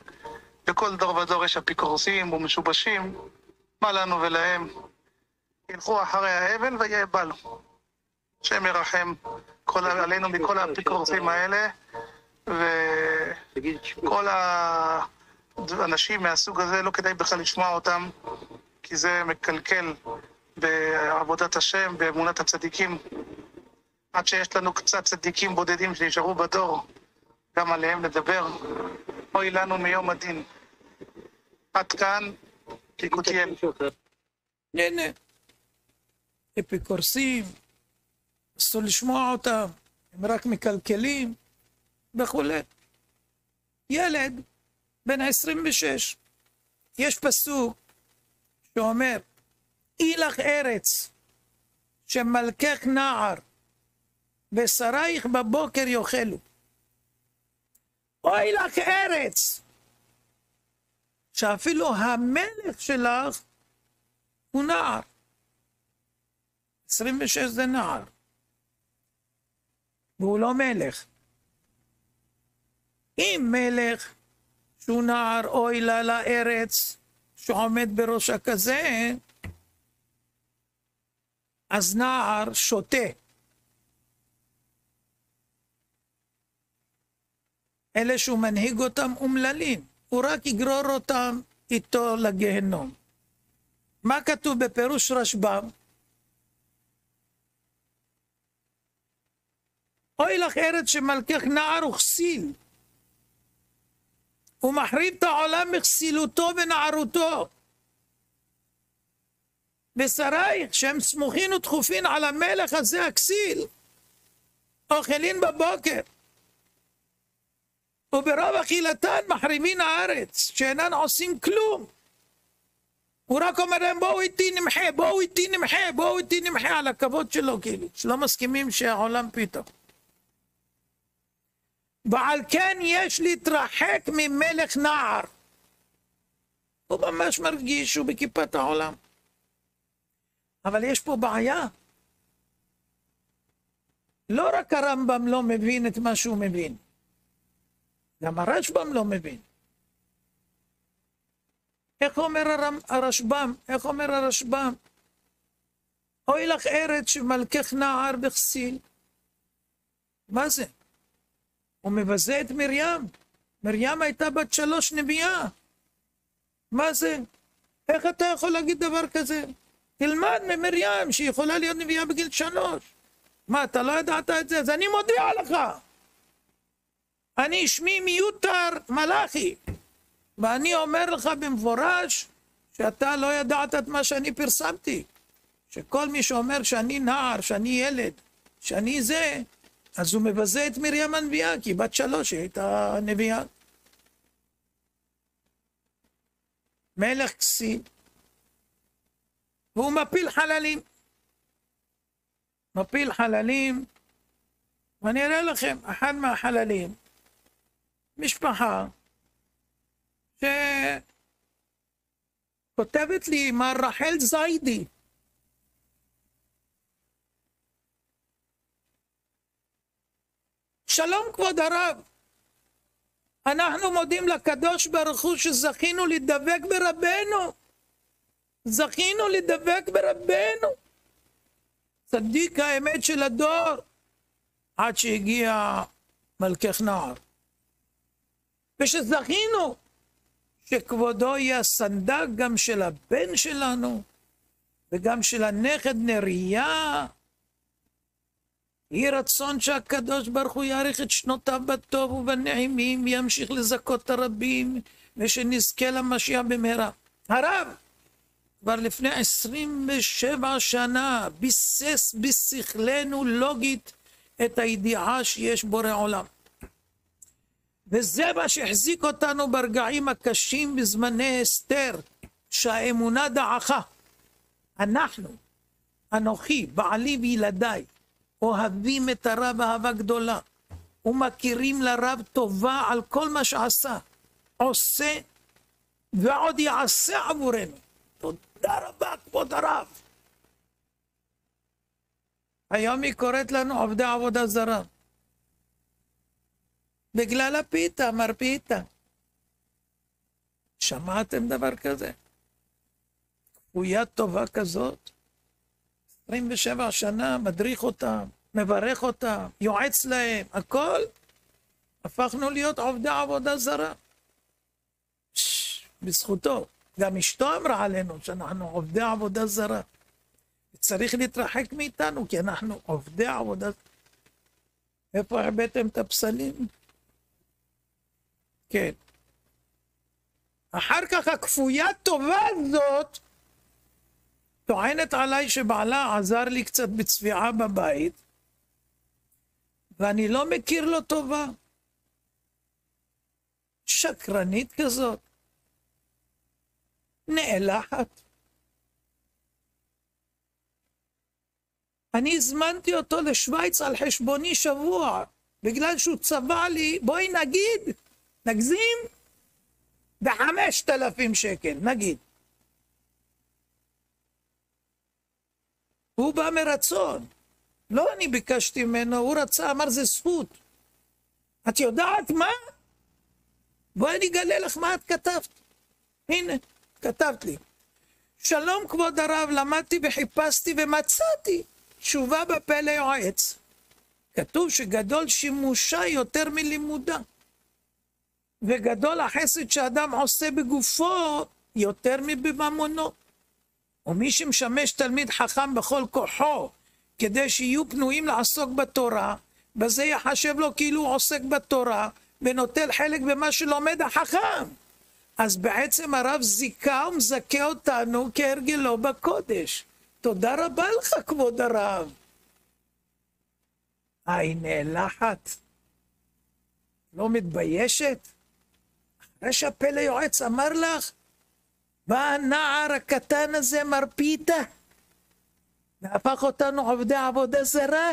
בכל דור ודור יש אפיקורסים ומשובשים, מה לנו ולהם? ילכו אחרי האבן ויאבלו. השם ירחם עלינו מכל האפיקורסים האלה, וכל האנשים מהסוג הזה לא כדאי בכלל לשמוע אותם, כי זה מקלקל בעבודת השם, באמונת הצדיקים. עד שיש לנו קצת צדיקים בודדים שנשארו בדור, גם עליהם לדבר. אוי לנו מיום הדין. עד כאן, יקותיאל. הנה, אפיקורסים, אסור לשמוע אותם, הם רק מקלקלים וכולי. ילד בן 26, יש פסוק שאומר, אי לך ארץ שמלכך נער ושרייך בבוקר יאכלו. אוי לך ארץ שאפילו המלך שלך הוא נער. 26 זה נער, והוא לא מלך. אם מלך שהוא נער, אוי לה לארץ שעומד בראשה כזה, אז נער שותה. אלה שהוא מנהיג אותם אומללים, הוא רק יגרור אותם איתו לגיהנום. מה כתוב בפירוש רשב"ם? אוי לך ארץ שמלכך נער וכסיל, הוא מחריב את העולם בכסילותו ונערותו. ושרייך שהם סמוכין ודחופין על המלך הזה הכסיל, אוכלין בבוקר, וברוב אכילתן מחריבין הארץ, שאינן עושים כלום. הוא רק אומר להם בואו איתי נמחה, בואו איתי נמחה, בואו איתי נמחה, על הכבוד שלו, כאילו, שלא מסכימים שהעולם פתאום. ועל כן יש להתרחק ממלך נער. הוא ממש מרגיש שהוא בכיפת העולם. אבל יש פה בעיה. לא רק הרמב"ם לא מבין את מה שהוא מבין, גם הרשב"ם לא מבין. איך אומר הרשב"ם? איך אומר הרשב"ם? אוי לך ארץ שמלכך נער וכסיל. מה זה? הוא מבזה את מרים. מרים הייתה בת 3 נביאה. מה זה? איך אתה יכול להגיד דבר כזה? תלמד ממרים שהיא יכולה להיות נביאה בגיל 3. מה, אתה לא ידעת את זה? אז אני מודיע לך. אני שמי מיותר מלאכי. ואני אומר לך במפורש שאתה לא ידעת את מה שאני פרסמתי. שכל מי שאומר שאני נער, שאני ילד, שאני זה, אז הוא מבזה את מרים הנביאה, כי בת 3 היא הייתה נביאה. מלך כסיל, והוא מפיל חללים. מפיל חללים, ואני אראה לכם, אחד מהחללים, משפחה, שכותבת לי מר רחל זיידי, שלום כבוד הרב, אנחנו מודים לקדוש ברוך הוא שזכינו לדבק ברבנו. זכינו לדבק ברבנו. צדיק האמת של הדור, עד שהגיע מלכך נער. ושזכינו שכבודו יהיה הסנדק גם של הבן שלנו, וגם של הנכד נריה. יהי רצון שהקדוש ברוך הוא יאריך את שנותיו בטוב ובנעימים, ימשיך לזכות את הרבים, ושנזכה למשיח במהרה. הרב, כבר לפני 27 שנה, ביסס בשכלנו לוגית את הידיעה שיש בורא עולם. וזה מה שהחזיק אותנו ברגעים הקשים בזמני אסתר, שהאמונה דעכה. אנחנו, אנוכי, בעלי וילדיי, אוהבים את הרב אהבה גדולה, ומכירים לרב טובה על כל מה שעשה, עושה, ועוד יעשה עבורנו. תודה רבה, כבוד הרב. היום היא קוראת לנו עובדי עבודה זרה. בגלל הפיתה, מר פיתה. שמעתם דבר כזה? כפויה טובה כזאת? 27 שנה מדריך אותם, מברך אותם, יועץ להם, הכל. הפכנו להיות עובדי עבודה זרה. בזכותו. גם אשתו אמרה עלינו שאנחנו עובדי עבודה זרה. צריך להתרחק מאיתנו כי אנחנו עובדי עבודה. איפה הבאתם את הפסלים? כן. אחר כך הכפויה טובה הזאת טוענת עליי שבעלה עזר לי קצת בצביעה בבית, ואני לא מכיר לו טובה. שקרנית כזאת. נאלחת. אני הזמנתי אותו לשוויץ על חשבוני שבוע, בגלל שהוא צבע לי, בואי נגיד, נגזים, ב5,000 שקל, נגיד. הוא בא מרצון. לא אני ביקשתי ממנו, הוא רצה, אמר זה זכות. את יודעת מה? בואי אני אגלה לך מה את כתבת. הנה, כתבת לי. שלום כבוד הרב, למדתי וחיפשתי ומצאתי תשובה בפה ליועץ. כתוב שגדול שימושה יותר מלימודה. וגדול החסד שאדם עושה בגופו יותר מבממונו. ומי שמשמש תלמיד חכם בכל כוחו, כדי שיהיו פנויים לעסוק בתורה, בזה יחשב לו כאילו הוא עוסק בתורה, ונוטל חלק במה שלומד החכם. אז בעצם הרב זיקה ומזכה אותנו כהרגלו בקודש. תודה רבה לך כבוד הרב. היא נאלחת. לא מתביישת? אחרי שהפלא יועץ אמר לך, בא הנער הקטן הזה מר פיתה, והפך אותנו עובדי עבודה זרה,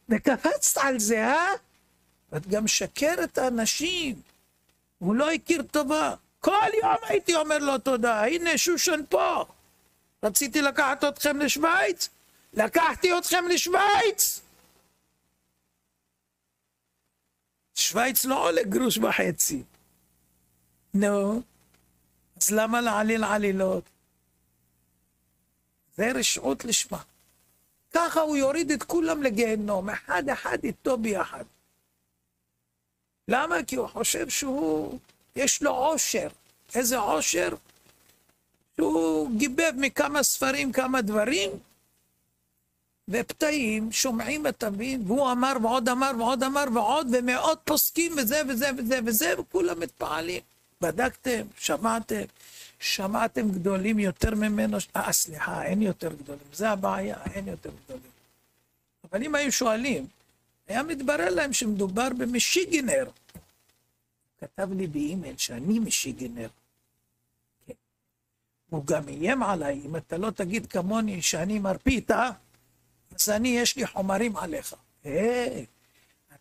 וקפצת על זה, ואת גם שקרת האנשים. הוא לא הכיר טובה. כל יום הייתי אומר לו תודה, הנה שושן פה. רציתי לקחת אתכם לשוויץ, לקחתי אתכם לשוויץ. שוויץ לא עולה 1.5 גרוש. נו, אז למה לעליל עלילות? זה רשעות לשמה. ככה הוא יוריד את כולם לגיהנום, אחד אחד איתו ביחד. למה? כי הוא חושב שהוא, יש לו עושר. איזה עושר? שהוא גיבב מכמה ספרים, כמה דברים, ופתאים, שומעים ותבין, והוא אמר ועוד אמר ועוד אמר ועוד, ומאות פוסקים וזה וזה וזה וזה, וכולם מתפעלים. בדקתם, שמעתם, שמעתם גדולים יותר ממנו, סליחה, אין יותר גדולים, זה הבעיה, אין יותר גדולים. אבל אם היו שואלים, היה מתברר להם שמדובר במשי-גינר. כתב לי באימייל שאני משי-גינר. כן. הוא גם איים עליי, אם אתה לא תגיד כמוני שאני מר פיתה, אז אני, יש לי חומרים עליך.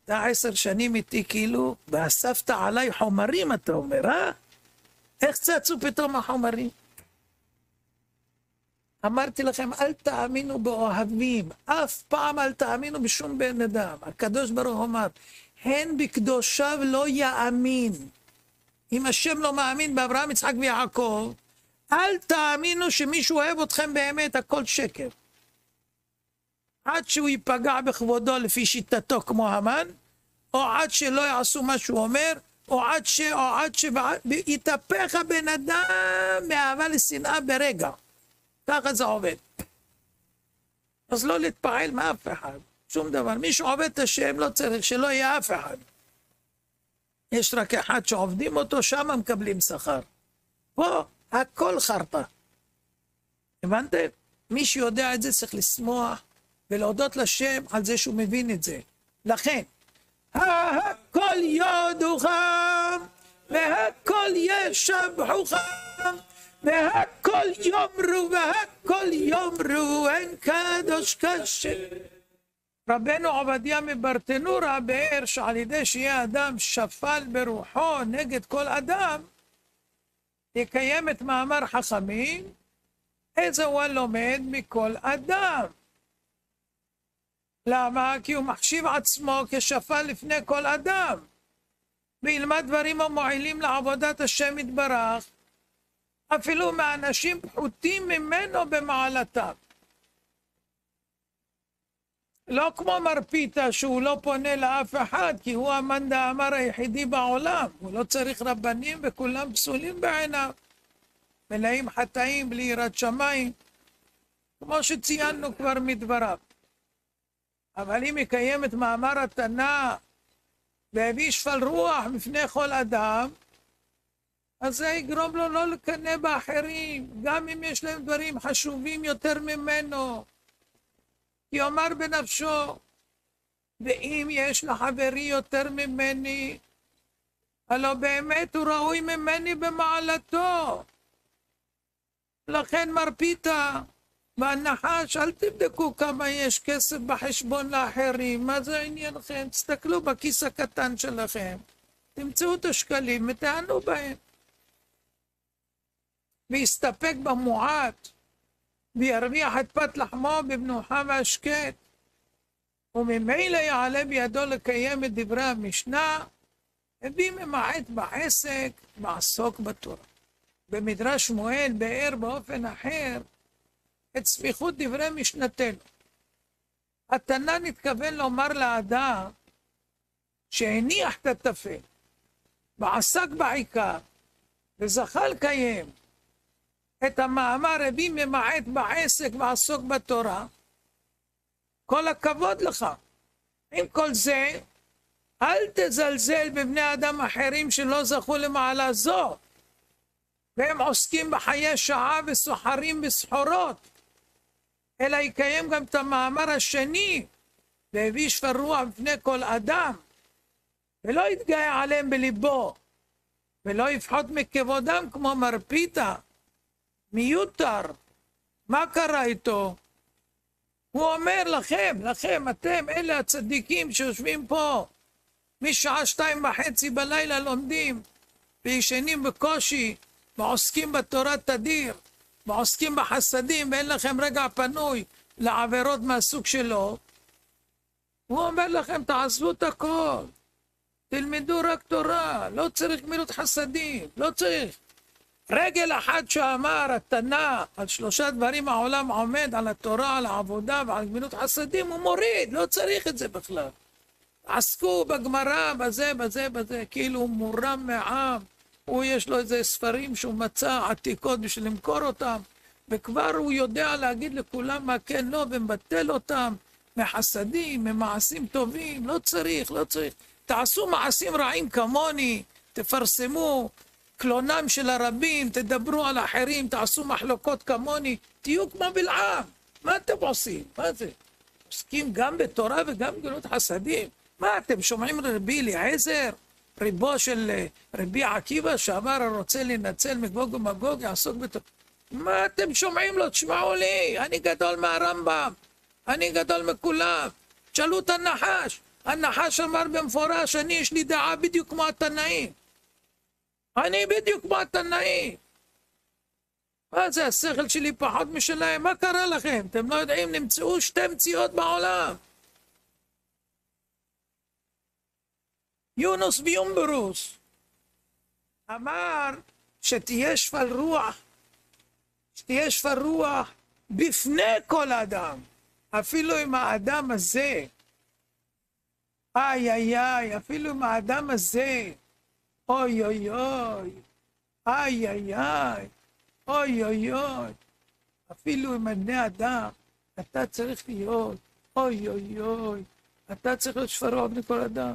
אתה 10 שנים איתי כאילו, ואספת עליי חומרים, אתה אומר, איך צצו פתאום החומרים? אמרתי לכם, אל תאמינו באוהבים, אף פעם אל תאמינו בשום בן אדם. הקדוש ברוך הוא אמר, הן בקדושיו לא יאמין. אם השם לא מאמין באברהם, יצחק ויעקב, אל תאמינו שמישהו אוהב אתכם באמת, הכל שקר. עד שהוא ייפגע בכבודו לפי שיטתו כמו המן, או עד שלא יעשו מה שהוא אומר, או עד שיתהפך הבן אדם מאהבה לשנאה ברגע. ככה זה עובד. אז לא להתפעל מאף אחד, שום דבר. מי שעובד את השם לא צריך שלא יהיה אף אחד. יש רק אחד שעובדים אותו, שם מקבלים שכר. פה הכל חרפה. הבנתם? מי שיודע את זה צריך לשמוח ולהודות לשם על זה שהוא מבין את זה. לכן, הכל יודוך והכל ישבחוך והכל יאמרו אין קדוש כשם. רבנו עובדיה מברטנורה באר שעל ידי שיהיה אדם שפל ברוחו נגד כל אדם, יקיים את מאמר חכמים, איזה הוא לומד מכל אדם. למה? כי הוא מחשיב עצמו כשפל לפני כל אדם, וילמד דברים המועילים לעבודת השם יתברך, אפילו מאנשים פחותים ממנו במעלתם. לא כמו מרפיתה שהוא לא פונה לאף אחד, כי הוא המאן דאמר היחידי בעולם. הוא לא צריך רבנים וכולם פסולים בעיניו. מלאים חטאים בלי יראת שמיים, כמו שציינו כבר מדבריו. אבל אם יקיים את מאמר התנא והביא שפל רוח בפני כל אדם, אז זה יגרום לו לא לקנא באחרים, גם אם יש להם דברים חשובים יותר ממנו. כי אומר בנפשו, ואם יש לחברי יותר ממני, הלא באמת הוא ראוי ממני במעלתו. לכן מרפיתה והנחש, אל תבדקו כמה יש כסף בחשבון לאחרים, מה זה עניינכם? תסתכלו בכיס הקטן שלכם, תמצאו את השקלים ותענו בהם. ויסתפק במועט, וירוויח את פת לחמו במנוחה והשקט, וממילא יעלה בידו לקיים את דברי המשנה, הביא ממעט בעסק ועסוק בתורה. במדרש שמואל באר באופן אחר את סמיכות דברי משנתנו. התנא נתכוון לומר לאדם שהניח את הטפל ועסק בעיקר וזכה לקיים את המאמר הביא ממעט בעסק ועסוק בתורה, כל הכבוד לך. עם כל זה, אל תזלזל בבני אדם אחרים שלא זכו למעלה זו, והם עוסקים בחיי שעה וסוחרים בסחורות, אלא יקיים גם את המאמר השני, והביא שפל רוח בפני כל אדם, ולא יתגאה עליהם בליבו, ולא יפחות מכבודם כמו מרפיתה, מיותר. מה קרה איתו? הוא אומר לכם, אתם אלה הצדיקים שיושבים פה, משעה 2:30 בלילה לומדים, וישנים בקושי, ועוסקים בתורה תדיר, ועוסקים בחסדים, ואין לכם רגע פנוי לעבירות מהסוג שלו. הוא אומר לכם, תעזבו את הכל, תלמדו רק תורה, לא צריך גמילות חסדים, לא צריך. רגל אחד שאמר התנא על 3 דברים העולם עומד, על התורה, על העבודה ועל גמילות חסדים, הוא מוריד, לא צריך את זה בכלל. עסקו בגמרא, בזה, כאילו הוא מורם מעם, הוא יש לו איזה ספרים שהוא מצא עתיקות בשביל למכור אותם, וכבר הוא יודע להגיד לכולם מה כן לא, ומבטל אותם מחסדים, ממעשים טובים, לא צריך. תעשו מעשים רעים כמוני, תפרסמו קלונם של הרבים, תדברו על אחרים, תעשו מחלוקות כמוני, תהיו כמו בלעם. מה אתם עושים? מה זה? עוסקים גם בתורה וגם בגמילות חסדים? מה אתם שומעים רבי אליעזר, ריבו של רבי עקיבא, שאמר רוצה להינצל מגוג ומגוג, יעסוק בתורה? מה אתם שומעים לו? תשמעו לי, אני גדול מהרמב"ם, אני גדול מכולם. תשאלו את הנחש, הנחש אמר במפורש, אני יש לי דעה בדיוק כמו התנאים. אני בדיוק כמו התנאים. מה זה, השכל שלי פחות משלהם? מה קרה לכם? אתם לא יודעים, נמצאו 2 מציאות בעולם. יונוס ויומברוס. אמר שתהיה שפל רוח בפני כל אדם, אפילו אם האדם הזה, אפילו אם האדם הזה, אוי, אפילו עם בני אדם, אתה צריך להיות, אתה צריך להיות שפל רוח בפני כל אדם.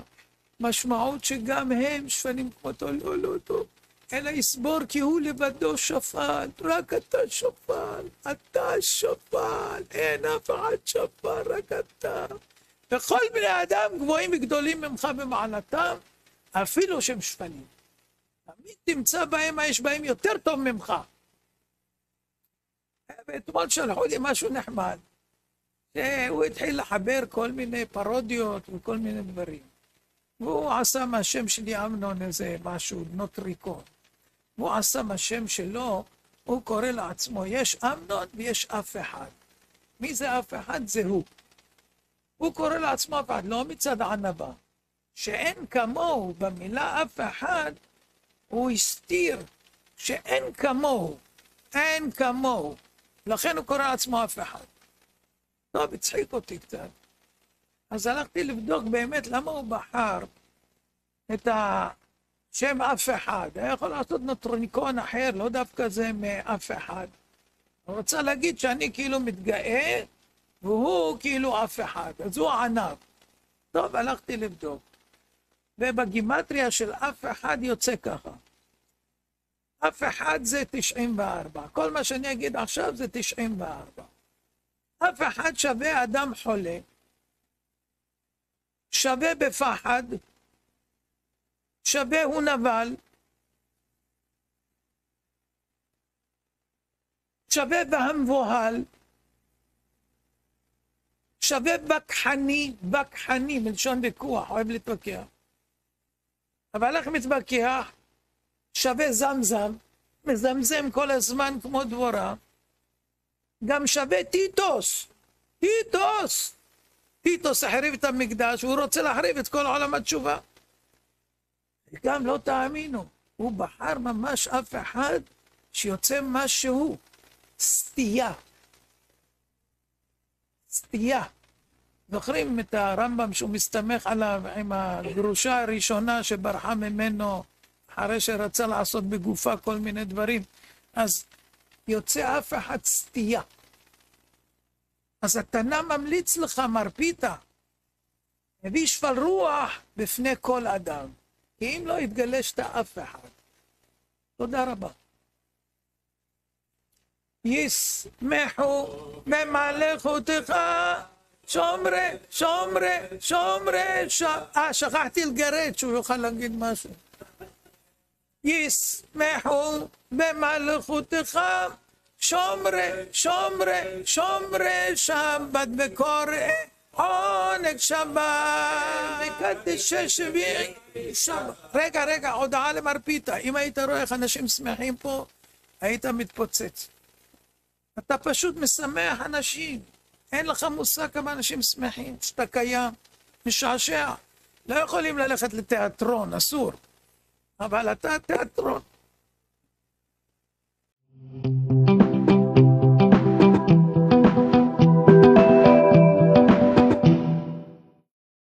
משמעות שגם הם שפלים כמותו, לא טוב. אלא יסבור כי הוא לבדו שפל, רק אתה שפל, אין אף אחד שפל, רק אתה. וכל בני אדם גבוהים וגדולים ממך במעלתם, אפילו שהם שפלים. תמיד תמצא בהם מה יש בהם יותר טוב ממך. ואתמול שלחו לי משהו נחמד, שהוא התחיל לחבר כל מיני פרודיות וכל מיני דברים. והוא עשה מהשם שלי אמנון איזה משהו, נוטריקון. הוא עשה מהשם שלו, הוא קורא לעצמו, יש אמנון ויש אף אחד. מי זה אף אחד? זה הוא. הוא קורא לעצמו אף אחד, לא מצד ענבה. שאין כמוהו, במילה אף אחד, הוא הסתיר שאין כמוהו, אין כמוהו. לכן הוא קורא לעצמו אף אחד. טוב, הצחיק אותי קצת. אז הלכתי לבדוק באמת למה הוא בחר את השם אף אחד. היה יכול לעשות נוטרוניקון אחר, לא דווקא זה מאף אחד. הוא רוצה להגיד שאני כאילו מתגאה, והוא כאילו אף אחד. אז הוא ענב. טוב, הלכתי לבדוק. ובגימטריה של אף אחד יוצא ככה. אף אחד זה 94. כל מה שאני אגיד עכשיו זה 94. אף אחד שווה אדם חולה. שווה בפחד, שווה הוא נבל, שווה בהמבוהל, שווה בכחני, מלשון ויכוח, אוהב להתווכח. אבל איך מתווכח? שווה זמזם, מזמזם כל הזמן כמו דבורה. גם שווה טיטוס. טיטוס החריב את המקדש, והוא רוצה להחריב את כל עולם התשובה. גם לא תאמינו, הוא בחר ממש אף אחד שיוצא משהו, סטייה. זוכרים את הרמב"ם שהוא מסתמך עליו עם הגרושה הראשונה שברחה ממנו אחרי שרצה לעשות בגופה כל מיני דברים, אז יוצא אף אחד סטייה. אז התנא ממליץ לך, מר פיתה, הביא שפל רוח בפני כל אדם, כי אם לא יתגלשת אף אחד. תודה רבה. ישמחו במלכותך שומרי, שכחתי לגרד שהוא יוכל להגיד משהו. ישמחו במלכותך שומרי, שבת וקורא עונג שבת, מקדש שביעי שבת. רגע, הודעה למר פיתה. אם היית רואה איך אנשים שמחים פה, היית מתפוצץ. אתה פשוט משמח אנשים. אין לך מושג כמה אנשים שמחים, שאתה קיים, משעשע. לא יכולים ללכת לתיאטרון, אסור. אבל אתה תיאטרון.